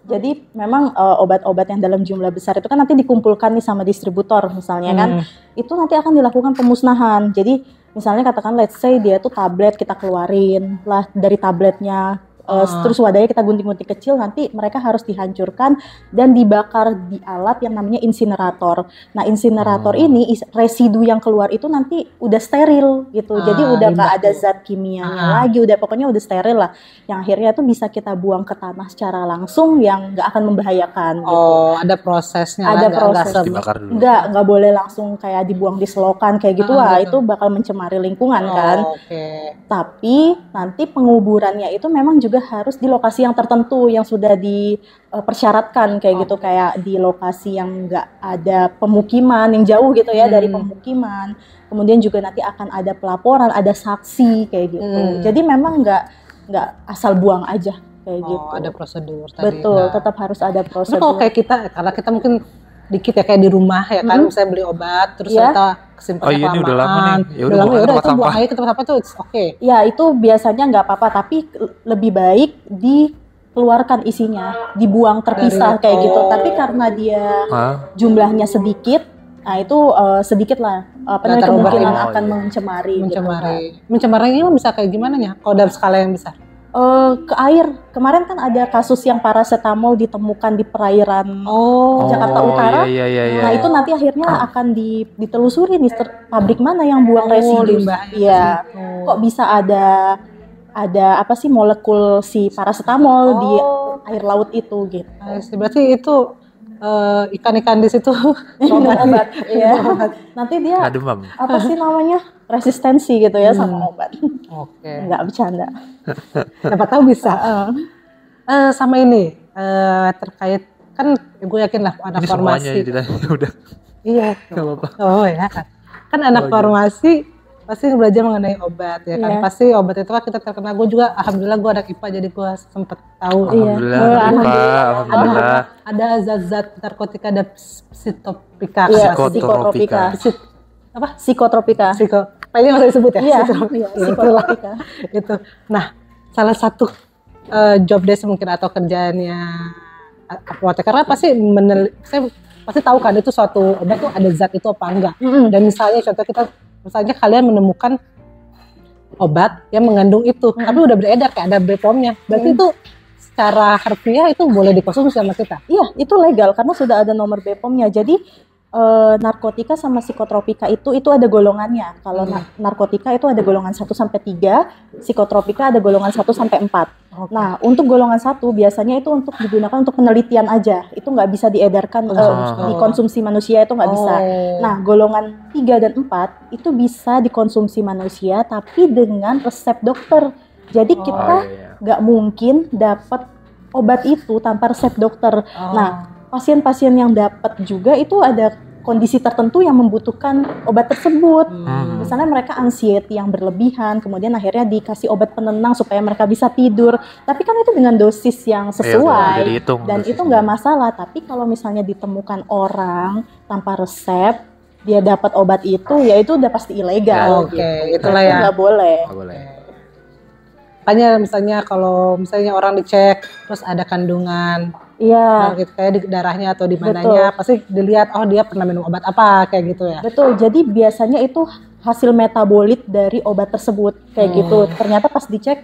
Jadi memang obat-obat yang dalam jumlah besar itu kan nanti dikumpulkan nih sama distributor misalnya kan. Itu nanti akan dilakukan pemusnahan. Jadi misalnya katakan let's say dia tuh tablet, kita keluarin lah dari tabletnya. Terus wadahnya kita gunting-gunting kecil, nanti mereka harus dihancurkan dan dibakar di alat yang namanya insinerator. Nah insinerator ini residu yang keluar itu nanti udah steril gitu. Jadi udah nggak ada zat kimianya lagi, udah pokoknya udah steril lah. Yang akhirnya tuh bisa kita buang ke tanah secara langsung yang nggak akan membahayakan. Gitu. Oh, ada prosesnya lah. Ada proses. Dibakar dulu. Nggak boleh langsung kayak dibuang di selokan kayak gitu. Wah itu bakal mencemari lingkungan kan. Oke. Tapi nanti penguburannya itu memang juga harus di lokasi yang tertentu yang sudah dipersyaratkan kayak gitu, kayak di lokasi yang nggak ada pemukiman yang jauh gitu ya dari pemukiman. Kemudian juga nanti akan ada pelaporan, ada saksi kayak gitu. Jadi memang nggak asal buang aja kayak gitu. Ada prosedur tadi. Betul, Nah, tetap harus ada tapi prosedur. kalau kayak kita, karena kita mungkin dikit ya kayak di rumah ya kan, misalnya beli obat terus kita kesimpannya Oh iya, ini udah lama nih. Ya udah, udah buang aja itu tempat buang sampah. aja ke tempat sampah tuh oke. Ya itu biasanya nggak apa-apa, tapi lebih baik dikeluarkan isinya, dibuang terpisah kayak gitu. Tapi karena dia jumlahnya sedikit, nah itu sedikit lah Nggak terlalu kemungkinan banyak. akan mencemari. Mencemarinya bisa kayak gimana ya? Kalau dalam skala yang besar? Ke air. Kemarin kan ada kasus yang paracetamol ditemukan di perairan Jakarta Utara. Iya. Nah itu nanti akhirnya akan ditelusuri nih pabrik mana yang buang residu. Limbahnya. Iya. Kok bisa ada apa sih molekul si paracetamol di air laut itu gitu. Berarti itu ikan-ikan di situ obat. Iya. Nanti dia Nggak demam. apa sih namanya? Resistensi gitu ya sama obat. Oke. Enggak bercanda. Siapa tahu bisa. Sama ini terkait kan gue yakin lah anak Ini semuanya farmasi. udah. Iya. Nggak apa-apa. Oh ya. Kan anak farmasi pasti belajar mengenai obat ya kan. Iya. Pasti obat itu kan kita terkena. Gue juga alhamdulillah gue anak IPA jadi gue sempet tahu. Alhamdulillah. Ada zat-zat narkotika, ada psikotropika. Iya, Psikotropika. Apa? Psikotropika. Kayaknya nggak usah disebut ya. Iya, Itulah. psikotropika. Itu. Nah, salah satu job desk mungkin atau kerjaannya apoteker kan pasti saya pasti tahu kan itu suatu obat tuh ada zat itu apa enggak. Dan misalnya contoh misalnya kalian menemukan obat yang mengandung itu, tapi udah beredar kayak ada BPOM-nya. Berarti itu secara harfiah itu boleh dikonsumsi sama kita. Iya, itu legal karena sudah ada nomor BPOM-nya. Jadi narkotika sama psikotropika itu ada golongannya. Kalau narkotika itu ada golongan 1 sampai 3, psikotropika ada golongan 1 sampai 4. Oke. Nah, untuk golongan 1 biasanya itu untuk digunakan untuk penelitian aja. Itu nggak bisa diedarkan dikonsumsi manusia, itu nggak bisa. Nah, golongan 3 dan 4 itu bisa dikonsumsi manusia tapi dengan resep dokter. Jadi kita nggak mungkin dapat obat itu tanpa resep dokter. Nah, pasien-pasien yang dapat juga itu ada kondisi tertentu yang membutuhkan obat tersebut. Misalnya mereka anxiety yang berlebihan, kemudian akhirnya dikasih obat penenang supaya mereka bisa tidur. Tapi kan itu dengan dosis yang sesuai, dan itu nggak masalah. Tapi kalau misalnya ditemukan orang tanpa resep, dia dapat obat itu, ya itu udah pasti ilegal. Oke, itulah ya. Nggak boleh. Makanya misalnya kalau misalnya orang dicek terus ada kandungan, gitu kayak di darahnya atau di mananya, pasti dilihat dia pernah minum obat apa kayak gitu ya. Betul. Jadi biasanya itu hasil metabolit dari obat tersebut kayak gitu. Ternyata pas dicek,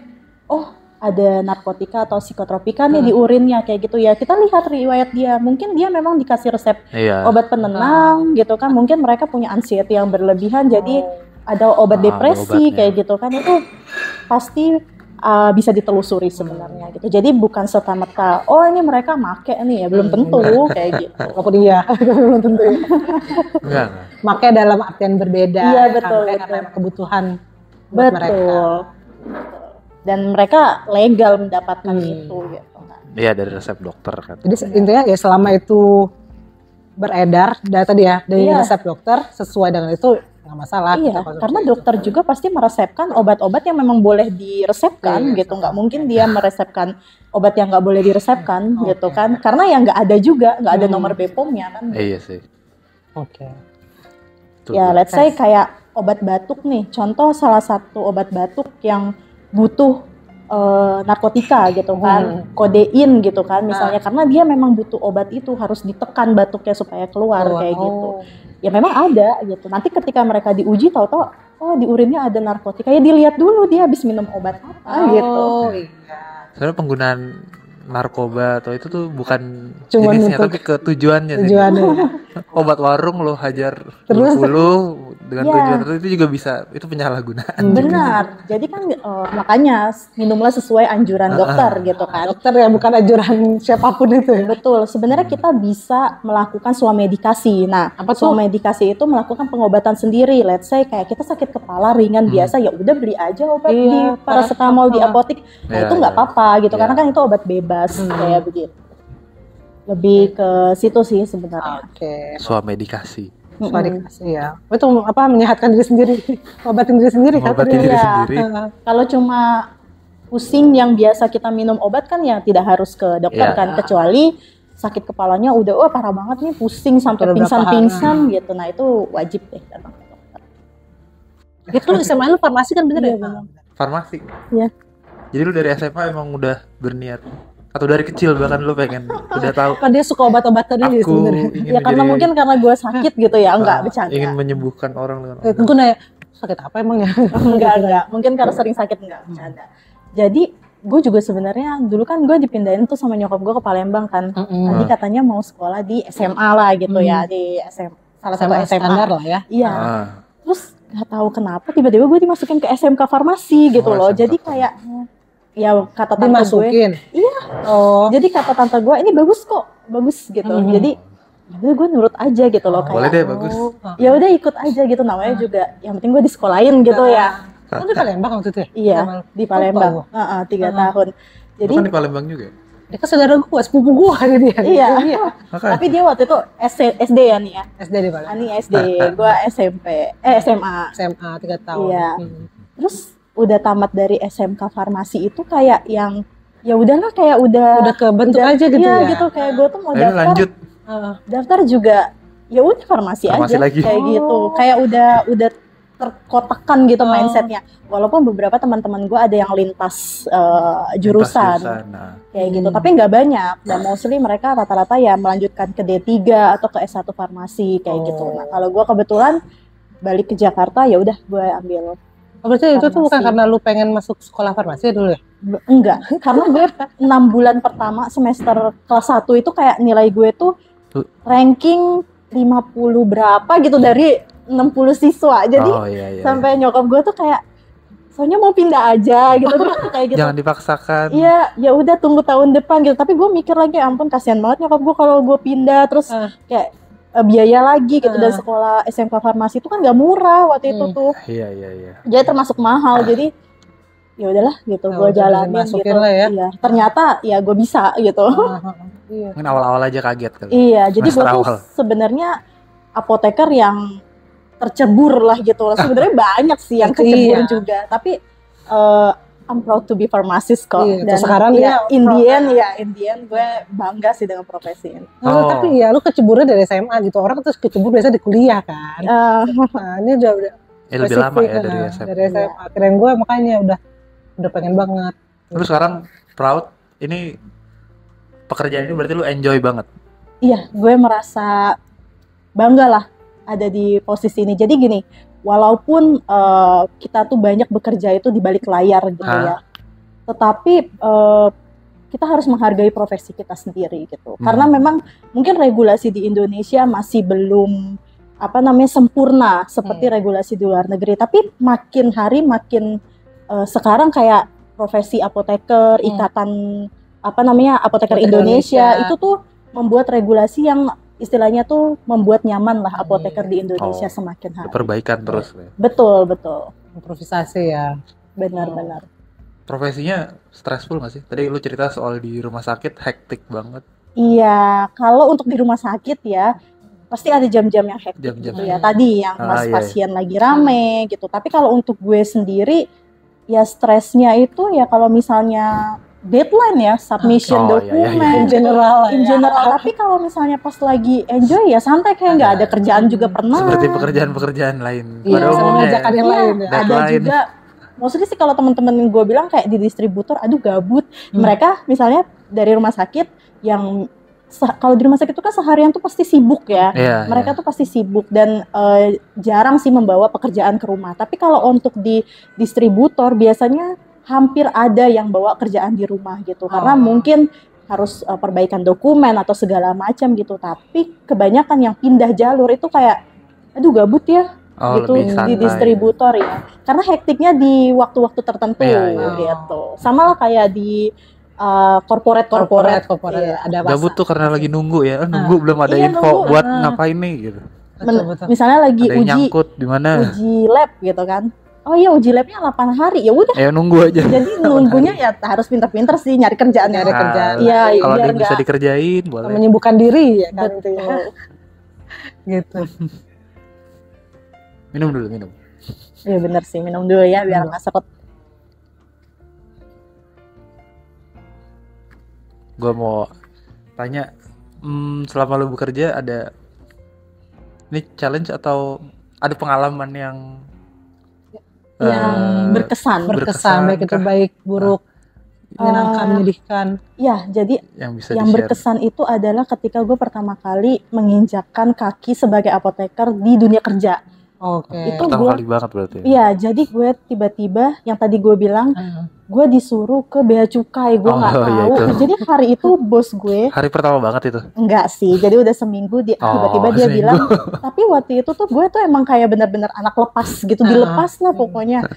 ada narkotika atau psikotropika nih di urinnya kayak gitu ya. Kita lihat riwayat dia. Mungkin dia memang dikasih resep obat penenang gitu kan. Mungkin mereka punya anxiety yang berlebihan, jadi ada obat depresi kayak gitu kan. Itu pasti bisa ditelusuri sebenarnya gitu. Jadi bukan serta-merta ini mereka make nih ya, belum tentu kayak gitu. Walaupun belum tentu ya. Enggak. Make dalam artian berbeda. Iya, betul. Karena kebutuhan buat mereka. Dan mereka legal mendapatkan itu gitu kan. Iya, dari resep dokter kan. Jadi intinya ya selama itu beredar dari resep dokter sesuai dengan itu nggak masalah. Iya, karena dokter juga pasti meresepkan obat-obat yang memang boleh diresepkan gitu. Nggak mungkin dia meresepkan obat yang nggak boleh diresepkan gitu kan. Karena yang nggak ada juga, nggak ada nomor BPOM-nya kan. Iya sih. Ya, let's say kayak obat batuk nih. Contoh salah satu obat batuk yang butuh narkotika gitu kan, kodein gitu kan misalnya, karena dia memang butuh obat itu, harus ditekan batuknya supaya keluar kayak gitu. Ya memang ada gitu. Nanti ketika mereka diuji tahu-tahu di urinnya ada narkotika, ya dilihat dulu dia habis minum obat apa gitu. Soalnya penggunaan narkoba atau itu tuh bukan jenisnya tapi ke tujuannya. Obat warung lo hajar 20 dengan tujuan itu juga bisa, itu penyalahgunaan. Benar. Jadi kan makanya minumlah sesuai anjuran dokter gitu kan. Dokter ya, bukan anjuran siapapun itu ya. Betul. Sebenarnya kita bisa melakukan swamedikasi. Nah, swamedikasi itu melakukan pengobatan sendiri. Let's say kayak kita sakit kepala ringan biasa, ya udah beli aja obat di paracetamol di apotek. Nah, itu nggak apa-apa gitu, karena kan itu obat bebas kayak begitu. Lebih ke situ sih sebenarnya. Swamedikasi ya. Itu menyehatkan diri sendiri, obatin diri sendiri kan. Kalau cuma pusing yang biasa kita minum obat kan ya tidak harus ke dokter kan, kecuali sakit kepalanya udah parah banget nih, pusing sampai pingsan-pingsan gitu. Nah, itu wajib deh datang ke dokter. Itu lu SMA lu farmasi kan, bener ya? Farmasi. Iya. Jadi lu dari SMA emang udah berniat atau dari kecil bahkan lu pengen udah tahu? Kan dia suka obat-obatan ini sebenarnya. Ya karena mungkin karena gue sakit gitu ya, enggak bercanda. Ingin menyembuhkan orang dengan obat. Gue nanya, sakit apa emang ya? Enggak. Mungkin karena sering sakit, enggak bercanda. Jadi gue juga sebenarnya dulu kan gue dipindahin tuh sama nyokap gue ke Palembang kan. Tadi katanya mau sekolah di SMA lah gitu ya, di salah satu SMA standar lah ya. Iya. Terus nggak tahu kenapa tiba-tiba gue dimasukin ke SMK farmasi gitu loh. Jadi kayak ya kata tante gue, jadi kata tante gue ini bagus gitu. Jadi gue nurut aja gitu loh, kayak boleh deh, bagus. Ya udah ikut aja gitu, namanya juga yang penting gue disekolahin gitu ya. Kan di Palembang waktu itu ya? Iya, di Palembang. 3 tahun. Jadi bukan di Palembang juga? Dia kan saudara gue, sepupu gue dia. Iya. Tapi dia waktu itu SD ya nih ya. SD di Palembang. Ani SD, gue SMA. SMA 3 tahun. Iya. Terus udah tamat dari SMK farmasi itu kayak yang ya udahlah, kayak udah kebentuk aja gitu ya. Iya gitu, kayak gue tuh mau daftar. Lanjut. Daftar juga ya udah farmasi aja lagi. kayak gitu. Kayak udah terkotakkan gitu mindsetnya. Walaupun beberapa teman-teman gue ada yang lintas jurusan kayak gitu, tapi nggak banyak. Dan mostly mereka rata-rata ya melanjutkan ke D3 atau ke S1 farmasi kayak gitu. Nah, kalau gue kebetulan balik ke Jakarta, ya udah gue ambil. Berarti itu tuh bukan karena lu pengen masuk sekolah farmasi dulu ya? Enggak, karena gue 6 bulan pertama semester kelas 1 itu kayak nilai gue tuh ranking 50 berapa gitu dari 60 siswa. Jadi sampai nyokap gue tuh kayak soalnya mau pindah aja gitu kayak gitu. Jangan dipaksakan. Iya, ya udah tunggu tahun depan gitu. Tapi gue mikir lagi, ampun kasihan banget nyokap gue kalau gue pindah terus kayak biaya lagi gitu. Dan sekolah SMK farmasi itu kan gak murah waktu itu tuh. Iya. Jadi termasuk mahal. Jadi ya udahlah gitu, gue jalanin gitu. Ya. Iya, ternyata ya gue bisa gitu. Mungkin awal-awal aja kaget kali. Iya, jadi gue tuh sebenarnya apoteker yang tercebur lah gitu. Sebenarnya banyak sih yang kecebur juga. Tapi I'm proud to be pharmacist kok. Dan sekarang ya, in the end gue bangga sih dengan profesi ini. Tapi ya lu keceburnya dari SMA gitu. Orang terus kecebur biasa di kuliah kan. Nah, ini udah lebih lama ya dari SMA. Dari SMA. Keren gue makanya udah pengen banget. Terus sekarang proud ini pekerjaan ini berarti lu enjoy banget. Iya, gue merasa bangga lah ada di posisi ini. Jadi gini, walaupun kita tuh banyak bekerja itu di balik layar gitu ya, tetapi kita harus menghargai profesi kita sendiri gitu. Karena memang mungkin regulasi di Indonesia masih belum sempurna seperti regulasi di luar negeri. Tapi makin hari makin sekarang kayak profesi apoteker, ikatan apoteker Indonesia itu tuh membuat regulasi yang istilahnya tuh membuat nyaman lah apoteker di Indonesia semakin hari. Perbaikan terus. Betul. Improvisasi ya. Benar. Profesinya stressful nggak sih? Tadi lu cerita soal di rumah sakit hektik banget. Iya, kalau untuk di rumah sakit ya pasti ada jam-jam yang hektik gitu ya. Tadi yang pasien lagi rame gitu. Tapi kalau untuk gue sendiri ya stresnya itu ya kalau misalnya deadline ya, submission dokumen, in general. Tapi kalau misalnya pas lagi enjoy ya santai kayak nggak ada kerjaan juga pernah. Seperti pekerjaan lain. Pada umumnya yang lain. Ada juga. Maksudnya sih kalau teman-teman gue bilang kayak di distributor, aduh gabut. Mereka misalnya dari rumah sakit yang kalau di rumah sakit itu kan seharian tuh pasti sibuk ya. Mereka tuh pasti sibuk dan jarang sih membawa pekerjaan ke rumah. Tapi kalau untuk di distributor biasanya hampir ada yang bawa kerjaan di rumah gitu. Karena mungkin harus perbaikan dokumen atau segala macam gitu. Tapi kebanyakan yang pindah jalur itu kayak aduh gabut ya. Gitu di distributor ya. Karena hektiknya di waktu-waktu tertentu gitu. Sama lah kayak di corporate ada gabut tuh karena lagi nunggu ya. Nunggu belum ada info buat ngapain nih gitu. Misalnya lagi uji lab gitu kan. Oh iya uji labnya 8 hari, ya udah. Ya nunggu aja. Jadi nunggunya ya harus pinter-pinter sih nyari kerjaan. Iya. Kalau dia bisa dikerjain, boleh. Menyibukkan diri ya kan. Gitu. Minum dulu. Iya bener sih, minum dulu ya biar nggak seret. Gue mau tanya, selama lu bekerja ada ini challenge atau ada pengalaman yang berkesan baik itu baik buruk, menyenangkan, menyedihkan. Ya, jadi yang berkesan itu adalah ketika gue pertama kali menginjakkan kaki sebagai apoteker di dunia kerja. Itu pertama kali banget berarti. Iya, jadi gue tiba-tiba yang tadi gue bilang, gue disuruh ke Bea Cukai, gue nggak tahu. Jadi hari itu bos gue. Hari pertama banget itu? Enggak sih, jadi udah seminggu tiba-tiba dia bilang. Tapi waktu itu tuh gue tuh emang kayak benar-benar anak lepas gitu, dilepas lah pokoknya.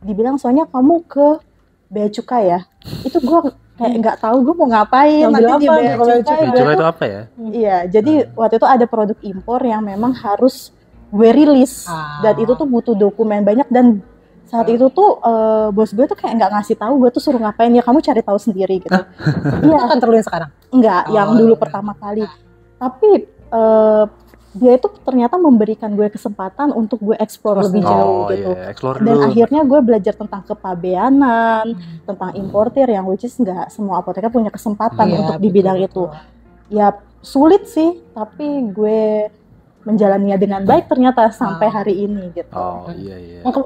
Dibilang soalnya kamu ke Bea Cukai ya. Itu gue kayak nggak tahu gue mau ngapain nanti di Bea Cukai. Bea Cukai itu apa ya? Iya, jadi waktu itu ada produk impor yang memang harus gue rilis dan itu tuh butuh dokumen banyak dan saat itu tuh bos gue tuh kayak nggak ngasih tahu gue tuh suruh ngapain ya kamu cari tahu sendiri gitu. Iya kan terlalu yang sekarang? Enggak, yang dulu pertama kali. Tapi dia itu ternyata memberikan gue kesempatan untuk gue explore lebih jauh gitu. Dan akhirnya gue belajar tentang kepabeanan, tentang importir yang which is nggak semua apoteker punya kesempatan untuk di bidang itu. Ya sulit sih, tapi gue menjalaninya dengan baik ternyata sampai hari ini gitu.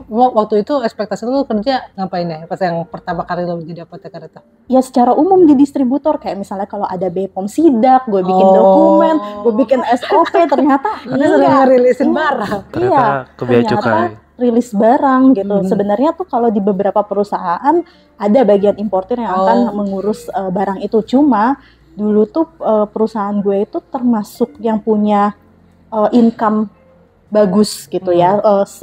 Waktu itu ekspektasi lu kerja ngapain ya? Pas yang pertama kali lu jadi apoteker itu? Ya secara umum di distributor kayak misalnya kalau ada BPOM sidak, gue bikin dokumen, gue bikin SOP ternyata sering ngerilisin barang. Ternyata ke Bea Cukai. Rilis barang gitu. Sebenarnya tuh kalau di beberapa perusahaan ada bagian importir yang akan mengurus barang itu. Cuma dulu tuh perusahaan gue itu termasuk yang punya income bagus gitu ya,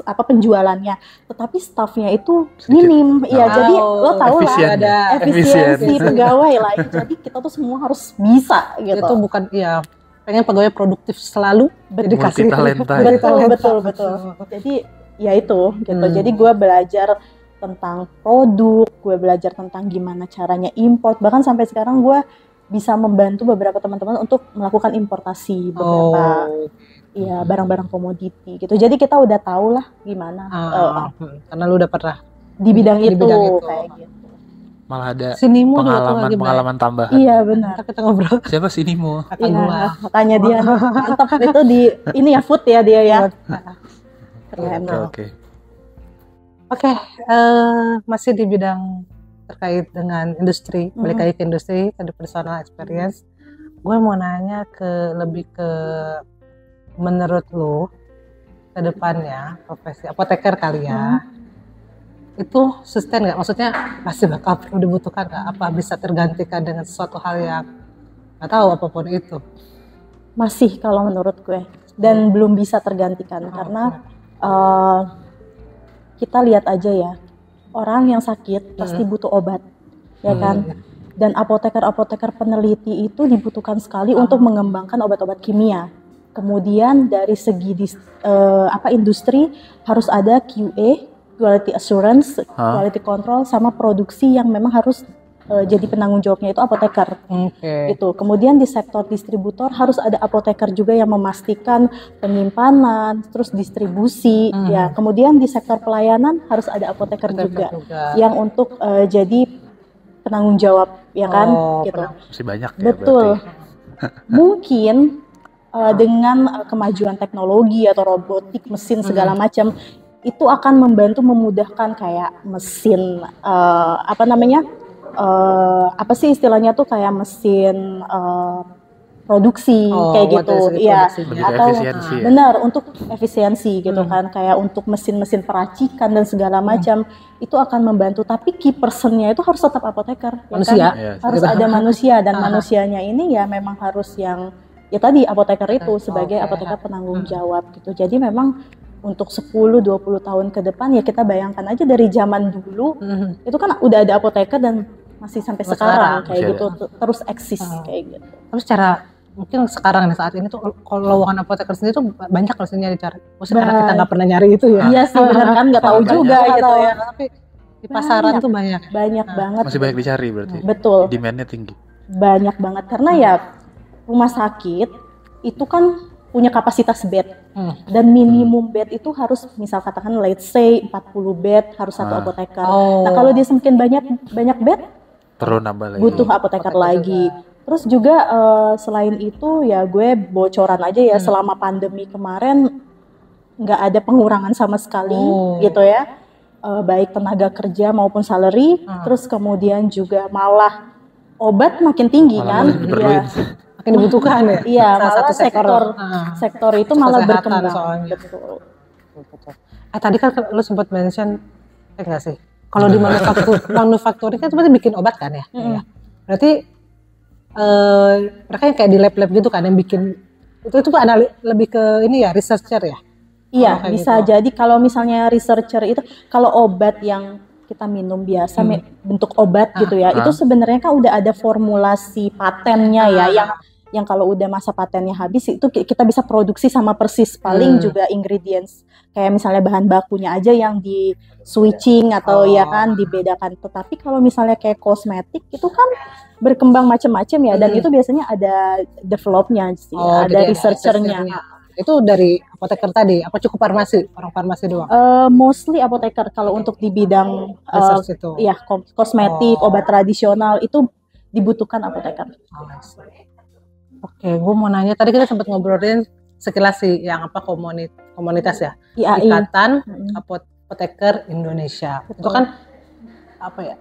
penjualannya, tetapi staffnya itu minim, ya jadi lo tau lah ada efisiensi pegawai lah, jadi kita tuh semua harus bisa gitu. Itu bukan pengen pegawai produktif selalu, jadi kasih betul. Jadi ya itu gitu. Jadi gue belajar tentang produk, gue belajar tentang gimana caranya import, bahkan sampai sekarang gue bisa membantu beberapa teman-teman untuk melakukan importasi beberapa barang-barang komoditi gitu. Jadi kita udah tahu lah gimana. Karena lu udah pernah di bidang itu kayak gitu. Malah ada Sinimo pengalaman tambahan. Iya benar. Kita ngobrol. Siapa Sinimo? Makanya dia mantap itu di ini ya food ya dia ya. Oke, masih di bidang terkait dengan industri, balik lagi ke industri, ke personal experience. Gue mau nanya lebih ke menurut lu ke depannya profesi apoteker kali ya, itu sustain nggak? Maksudnya masih bakal perlu dibutuhkan nggak? Apa bisa tergantikan dengan sesuatu hal yang nggak tahu apapun itu? Masih kalau menurut gue, dan belum bisa tergantikan karena kita lihat aja ya, orang yang sakit pasti butuh obat, ya kan? Dan apoteker peneliti itu dibutuhkan sekali untuk mengembangkan obat-obat kimia. Kemudian dari segi industri harus ada QA, quality assurance, quality control, sama produksi yang memang harus jadi penanggung jawabnya itu apoteker. Gitu. Kemudian di sektor distributor harus ada apoteker juga yang memastikan penyimpanan, terus distribusi. Ya, kemudian di sektor pelayanan harus ada apoteker juga yang untuk jadi penanggung jawab, ya kan? Gitu. Masih banyak ya. Betul. Mungkin dengan kemajuan teknologi atau robotik, mesin segala macam, itu akan membantu memudahkan kayak mesin apa sih istilahnya tuh kayak mesin produksi kayak gitu ya, atau benar untuk efisiensi gitu kan, kayak untuk mesin-mesin peracikan dan segala macam itu akan membantu, tapi key personnya itu harus tetap apoteker, manusia, ya kan? Harus ada manusia, dan manusianya ini ya memang harus yang ya tadi apoteker itu sebagai apoteker penanggung jawab gitu. Jadi memang untuk 10-20 tahun ke depan ya kita bayangkan aja dari zaman dulu itu kan udah ada apoteker dan masih sampai sekarang kayak gitu terus eksis kayak gitu. Terus cara mungkin sekarang saat ini tuh kalau lowongan apoteker sendiri tuh banyak maksudnya dicari. Maksudnya karena kita nggak pernah nyari itu ya. Iya sih benar kan, nggak tahu juga gitu ya. Tapi di pasaran tuh banyak banget. Masih banyak dicari berarti. Betul. Demand-nya tinggi. Banyak banget karena ya rumah sakit itu kan punya kapasitas bed dan minimum bed itu harus misal katakan let's say 40 bed harus satu apoteker. Nah kalau dia semakin banyak bed perlu nambah lagi. Butuh apoteker lagi. Terus juga selain itu ya gue bocoran aja ya, selama pandemi kemarin nggak ada pengurangan sama sekali gitu ya, baik tenaga kerja maupun salary. Terus kemudian juga malah obat makin tinggi kan, makin dibutuhkan ya. Iya, malah sektor itu malah berkembang. Betul. Tadi kan lu sempat mention nggak sih? Kalau di manufakturing kan sebenarnya bikin obat kan ya? Berarti mereka yang kayak di lab-lab gitu kan yang bikin itu lebih ke ini ya, researcher ya? Iya, bisa gitu. Jadi kalau misalnya researcher itu kalau obat yang kita minum biasa bentuk obat gitu ya, itu sebenarnya kan udah ada formulasi patennya ya, yang kalau udah masa patennya habis itu kita bisa produksi sama persis, paling juga ingredients kayak misalnya bahan bakunya aja yang di switching atau ya kan dibedakan. Tetapi kalau misalnya kayak kosmetik itu kan berkembang macam-macam ya, dan itu biasanya ada developnya sih, ada researchernya. Itu dari apoteker tadi, apa cukup farmasi, orang farmasi doang? Mostly apoteker kalau untuk di bidang ya kosmetik, obat tradisional itu dibutuhkan apoteker. Oke, gue mau nanya, tadi kita sempat ngobrolin sekilas sih yang apa komunitas ya, Ikatan Apoteker Indonesia. Betul. Itu kan apa ya,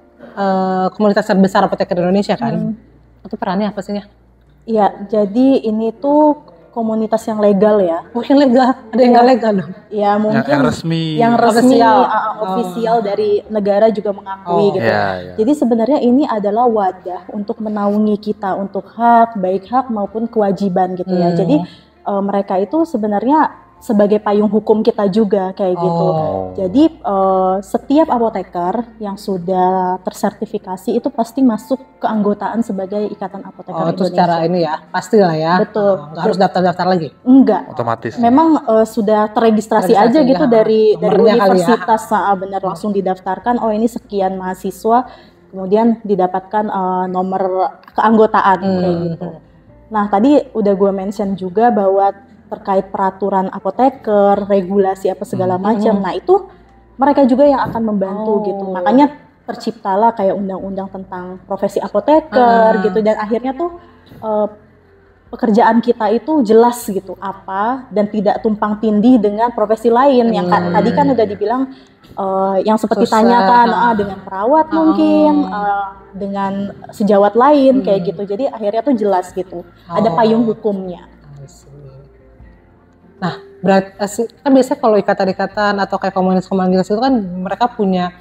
komunitas terbesar apoteker Indonesia kan. Itu perannya apa sih ya? Iya, jadi ini tuh komunitas yang legal ya. Mungkin legal, ada yang nggak legal dong? Ya mungkin yang resmi, ofisial dari negara juga mengakui gitu. Jadi sebenarnya ini adalah wadah untuk menaungi kita untuk baik hak maupun kewajiban gitu ya. Jadi mereka itu sebenarnya sebagai payung hukum kita juga kayak gitu. Jadi setiap apoteker yang sudah tersertifikasi itu pasti masuk keanggotaan sebagai Ikatan Apoteker Indonesia. Itu secara ini ya, pastilah ya. Betul. Nggak harus daftar-daftar lagi? Enggak. Otomatis. Memang sudah terregistrasi aja gitu dari universitas, benar langsung didaftarkan. Oh ini sekian mahasiswa, kemudian didapatkan nomor keanggotaan kayak gitu. Nah tadi udah gue mention juga bahwa terkait peraturan apoteker, regulasi apa segala macam. Nah itu mereka juga yang akan membantu gitu. Makanya terciptalah kayak undang-undang tentang profesi apoteker gitu, dan akhirnya tuh pekerjaan kita itu jelas gitu apa dan tidak tumpang tindih dengan profesi lain yang tadi kan udah dibilang yang seperti tanyakan dengan perawat mungkin dengan sejawat lain kayak gitu. Jadi akhirnya tuh jelas gitu. Ada payung hukumnya. Nah, berarti kan biasanya kalau ikatan-ikatan atau kayak komunitas-komunitas itu kan mereka punya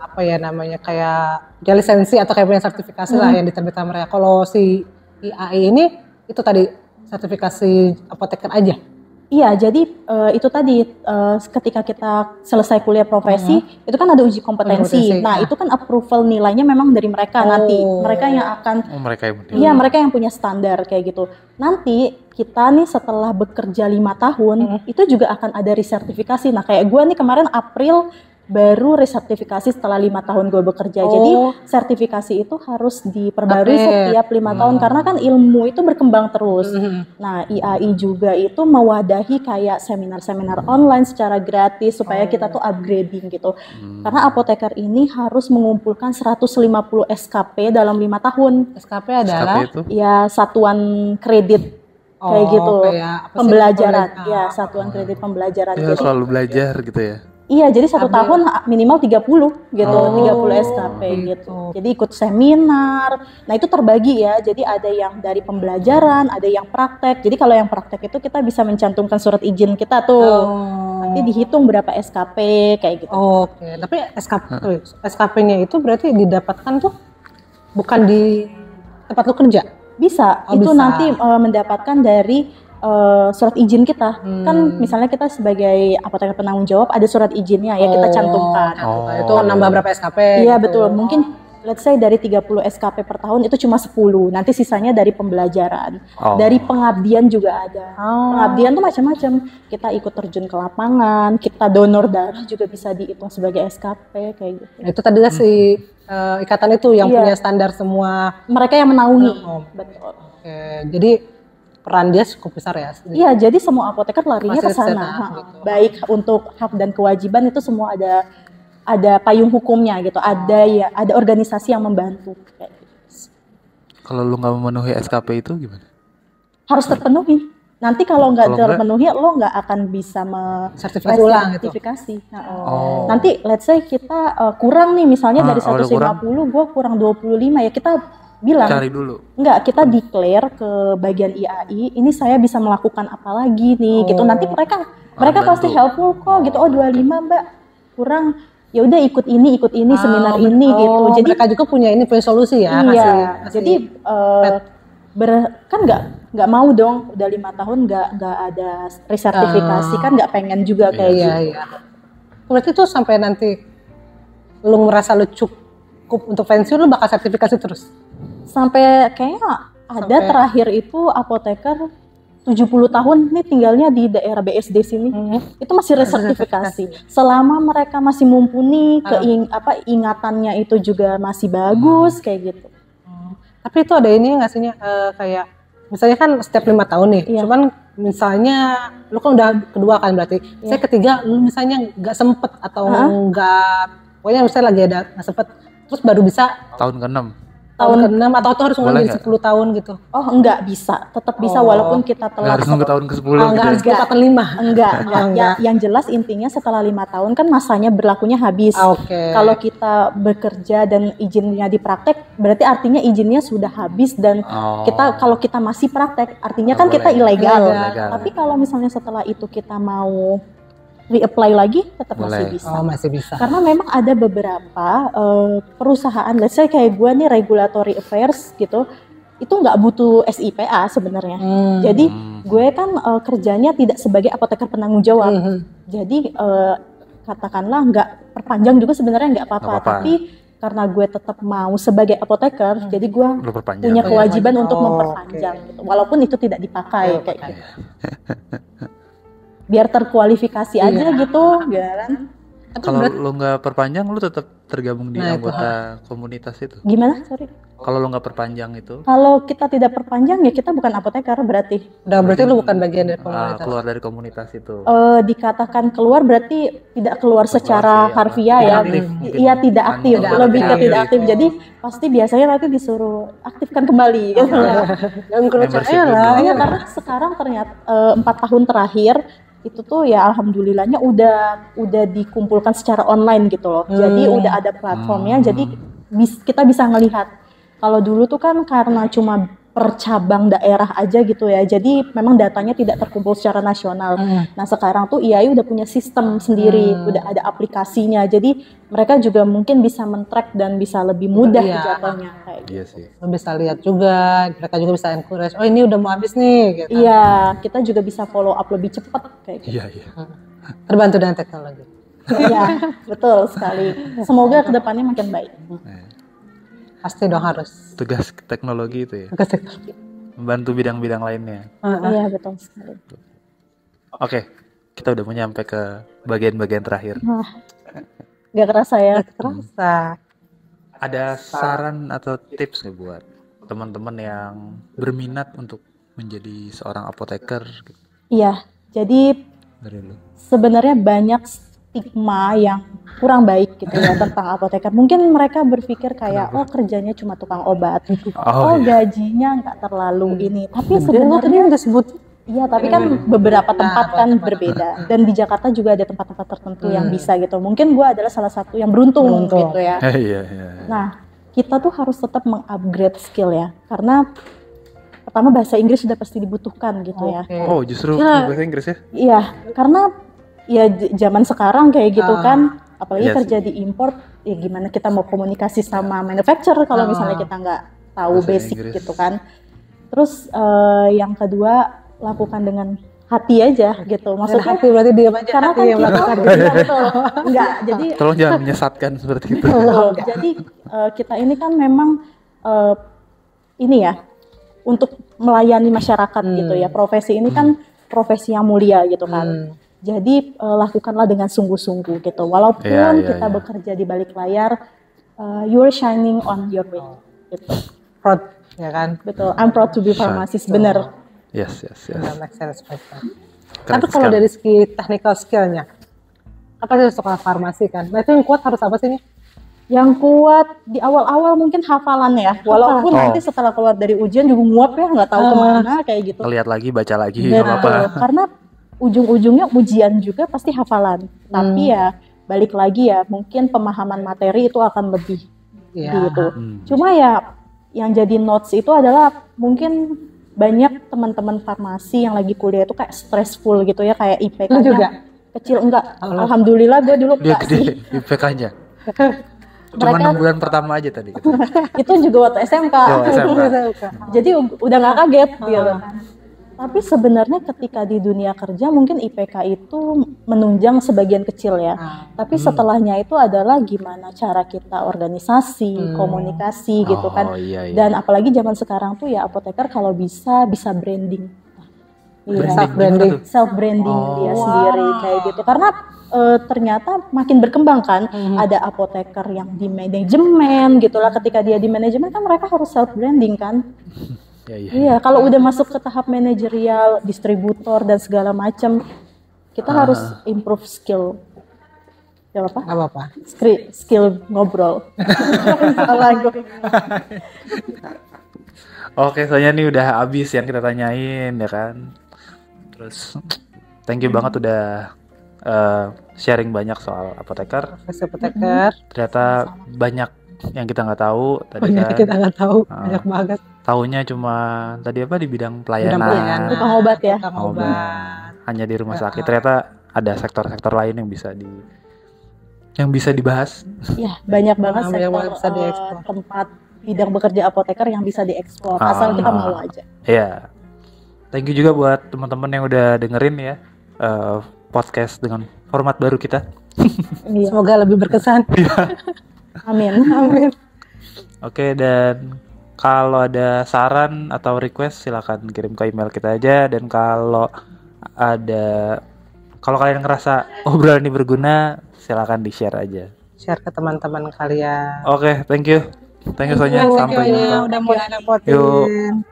apa ya namanya kayak lisensi atau kayak punya sertifikasi lah yang diterbitkan mereka. Kalau si IAI ini itu tadi sertifikasi apoteker aja. Iya, jadi itu tadi ketika kita selesai kuliah profesi itu kan ada uji kompetensi. Nah, itu kan approval nilainya memang dari mereka nanti. Mereka yang akan mereka yang punya standar kayak gitu. Nanti kita nih setelah bekerja 5 tahun itu juga akan ada resertifikasi. Nah, kayak gue nih kemarin April baru resertifikasi setelah 5 tahun gue bekerja. Jadi sertifikasi itu harus diperbarui setiap 5 tahun karena kan ilmu itu berkembang terus. Nah, IAI juga itu mewadahi kayak seminar-seminar online secara gratis supaya kita tuh upgrading gitu. Karena apoteker ini harus mengumpulkan 150 SKP dalam 5 tahun. SKP adalah ya satuan kredit kayak gitu. Pembelajaran. Ya, satuan kredit pembelajaran. Jadi selalu belajar gitu ya. Iya, jadi 1 tahun minimal 30 gitu, 30 SKP gitu. Jadi ikut seminar. Nah, itu terbagi ya. Jadi ada yang dari pembelajaran, ada yang praktek. Jadi kalau yang praktek itu kita bisa mencantumkan surat izin kita tuh. Nanti dihitung berapa SKP kayak gitu. Tapi SKP-nya itu berarti didapatkan tuh bukan di tempat lu kerja? Bisa. Itu bisa. Nanti mendapatkan dari surat izin kita. Kan misalnya kita sebagai apoteker penanggung jawab ada surat izinnya ya kita cantumkan. Itu nambah berapa SKP? Iya gitu. Betul. Mungkin let's say dari 30 SKP per tahun itu cuma 10. Nanti sisanya dari pembelajaran. Dari pengabdian juga ada. Pengabdian tuh macam-macam. Kita ikut terjun ke lapangan, kita donor darah juga bisa dihitung sebagai SKP kayak gitu. Itu tadi si ikatan itu yang punya standar semua. Mereka yang menaungi. Betul. Jadi peran dia cukup besar ya. Iya, jadi semua apoteker larinya ke sana. Gitu. Baik untuk hak dan kewajiban itu semua ada payung hukumnya gitu. Ada organisasi yang membantu kayak gitu. Kalau lu nggak memenuhi SKP itu gimana? Harus terpenuhi. Nanti kalau nggak terpenuhi lo nggak akan bisa sertifikasi ulang gitu. Nanti let's say kita kurang nih misalnya dari 150 gue kurang 25 ya kita bilang cari dulu. Enggak, kita declare ke bagian IAI, ini saya bisa melakukan apa lagi nih gitu. Nanti mereka pasti helpful kok gitu. 25 Mbak, kurang. Ya udah ikut ini seminar ini gitu. Jadi mereka juga punya solusi ya. Iya. Jadi kan nggak mau dong udah 5 tahun nggak ada resertifikasi kan nggak pengen juga kayak gitu. Iya. Berarti tuh sampai nanti lu merasa lu cukup untuk pensiun lu bakal sertifikasi terus? Sampai kayaknya ada terakhir itu apoteker 70 tahun nih tinggalnya di daerah BSD sini. Itu masih resertifikasi. Selama mereka masih mumpuni, ingatannya itu juga masih bagus kayak gitu. Tapi itu ada ini nggak sih kayak misalnya kan setiap 5 tahun nih. Cuman misalnya lu kan udah kedua kan berarti. Saya ketiga lu misalnya nggak sempet atau nggak, pokoknya misalnya lagi ada nggak sempet, terus baru bisa tahun ke-6. Tahun ke-6 atau harus nunggu 10 tahun gitu? Oh enggak, bisa, tetap bisa walaupun kita telat. Nggak harus nunggu tahun ke-10 nggak harus nunggu tahun 5? Enggak. Yang jelas intinya setelah 5 tahun kan masanya berlakunya habis. Kalau kita bekerja dan izinnya dipraktek, berarti artinya izinnya sudah habis dan kalau kita masih praktek, artinya kan kita ilegal. Tapi kalau misalnya setelah itu kita mau reapply lagi tetap masih bisa. Masih bisa. Karena memang ada beberapa perusahaan, let's say kayak gue nih regulatory affairs gitu, itu nggak butuh SIPA sebenarnya. Jadi gue kan kerjanya tidak sebagai apoteker penanggung jawab. Jadi katakanlah nggak perpanjang juga sebenarnya nggak apa-apa. Tapi karena gue tetap mau sebagai apoteker, jadi gue punya kewajiban untuk memperpanjang, gitu. Walaupun itu tidak dipakai kayak gitu. Biar terkualifikasi aja gitu, kan? Kalau lo nggak perpanjang, lo tetap tergabung di anggota komunitas itu. Gimana? Sorry. Kalau lo nggak perpanjang itu? Kalau kita tidak perpanjang ya kita bukan apoteker berarti. Berarti lo bukan bagian dari komunitas. Keluar dari komunitas itu. Dikatakan keluar berarti tidak keluar secara harfiah ya. Iya tidak aktif, lebih ke tidak aktif. Jadi pasti biasanya nanti disuruh aktifkan kembali. Gitu. Dan keluarnya lah. Iya karena sekarang ternyata 4 tahun terakhir itu tuh ya alhamdulillahnya udah dikumpulkan secara online gitu loh. Jadi udah ada platformnya, jadi kita bisa ngelihat. Kalau dulu tuh kan karena cuma per cabang daerah aja gitu ya, jadi memang datanya tidak terkumpul secara nasional. Nah sekarang tuh IAI udah punya sistem sendiri, udah ada aplikasinya, jadi mereka juga mungkin bisa men-track dan bisa lebih mudah jatuhnya kayak gitu. Iya sih. Bisa lihat juga, mereka juga bisa encourage, oh ini udah mau habis nih gitu. Iya, kita juga bisa follow up lebih cepat kayak gitu. Iya. Terbantu dengan teknologi. Iya, betul sekali. Semoga kedepannya makin baik. Pasti dong harus. Tugas teknologi itu ya. Tugas teknologi. Membantu bidang-bidang lainnya. Iya betul sekali. Oke, kita udah mau nyampe ke bagian-bagian terakhir. Gak kerasa ya? Gak kerasa. Ada saran atau tips nggak buat teman-teman yang berminat untuk menjadi seorang apoteker? Iya, jadi sebenarnya banyak stigma yang kurang baik gitu ya tentang apoteker. Mungkin mereka berpikir kayak kerjanya cuma tukang obat, gajinya nggak terlalu ini. Tapi sebenarnya udah sebut. Iya, tapi kan beberapa tempat kan berbeda. Dan di Jakarta juga ada tempat-tempat tertentu yang bisa gitu. Mungkin gue adalah salah satu yang beruntung gitu ya. Nah, kita tuh harus tetap mengupgrade skill ya, karena pertama bahasa Inggris sudah pasti dibutuhkan gitu ya. Oh, justru bahasa Inggris ya? Iya, karena ya zaman sekarang kayak gitu kan, apalagi kerja di import, ya gimana kita mau komunikasi sama manufacturer kalau misalnya kita nggak tahu bahasa basic Inggris gitu kan. Terus yang kedua, lakukan dengan hati aja gitu. Maksudnya hati berarti diam aja, karena hati kan yang melakukan gitu. Enggak, jadi tolong jangan menyesatkan seperti itu. Jadi kita ini kan memang ini ya, untuk melayani masyarakat gitu ya. Profesi ini kan profesi yang mulia gitu kan. Jadi lakukanlah dengan sungguh-sungguh gitu. Walaupun kita bekerja di balik layar, you are shining on your way gitu. Proud ya kan? Betul. I'm proud to be pharmacist, bener. Yes. Tapi kalau dari segi technical skillnya, apa sih soal farmasi kan? Nah itu yang kuat harus apa sih nih? Yang kuat di awal-awal mungkin hafalan ya, walaupun nanti setelah keluar dari ujian juga nguap ya, nggak tahu kemana kayak gitu. Lihat lagi, baca lagi, apa? Karena ujung-ujungnya ujian juga pasti hafalan. Tapi ya balik lagi ya, mungkin pemahaman materi itu akan lebih gitu. Cuma ya yang jadi notes itu adalah mungkin banyak teman-teman farmasi yang lagi kuliah itu kayak stressful gitu ya, kayak IPK-nya juga kecil. Enggak, alhamdulillah gue dulu dia gede IPK-nya. Cuma 6 bulan pertama aja tadi. Itu juga waktu SMK. Jadi udah nggak kaget gitu. Tapi sebenarnya ketika di dunia kerja mungkin IPK itu menunjang sebagian kecil ya. Tapi setelahnya itu adalah gimana cara kita organisasi, komunikasi gitu kan. Dan apalagi zaman sekarang tuh ya apoteker kalau bisa branding. Self branding dia sendiri kayak gitu. Karena ternyata makin berkembang kan. Ada apoteker yang di manajemen gitulah. Ketika dia di manajemen kan mereka harus self branding kan. Iya, kalau udah masuk ke tahap manajerial, distributor dan segala macam, kita harus improve skill. Gak apa-apa. Skill ngobrol. Oke, soalnya nih udah habis yang kita tanyain ya kan. Terus thank you banget udah sharing banyak soal apoteker. Ternyata banyak yang kita nggak tahu tadi kan. Kita nggak tahu, banyak banget. Taunya cuma tadi apa di bidang pelayanan. Tukang obat ya. Hanya di rumah sakit. Ternyata ada sektor-sektor lain yang bisa dibahas. Ya, banyak banget sektor tempat bidang bekerja apoteker yang bisa diekspor asal kita mau aja. Iya. Thank you juga buat teman-teman yang udah dengerin ya podcast dengan format baru kita. Semoga lebih berkesan. Amin. Amin. Oke, dan kalau ada saran atau request silakan kirim ke email kita aja, dan kalau kalian ngerasa obrolan ini berguna silakan di-share aja. Share ke teman-teman kalian. Oke, thank you. Thank you Sonya. Sampai jumpa. Udah mulai repotin.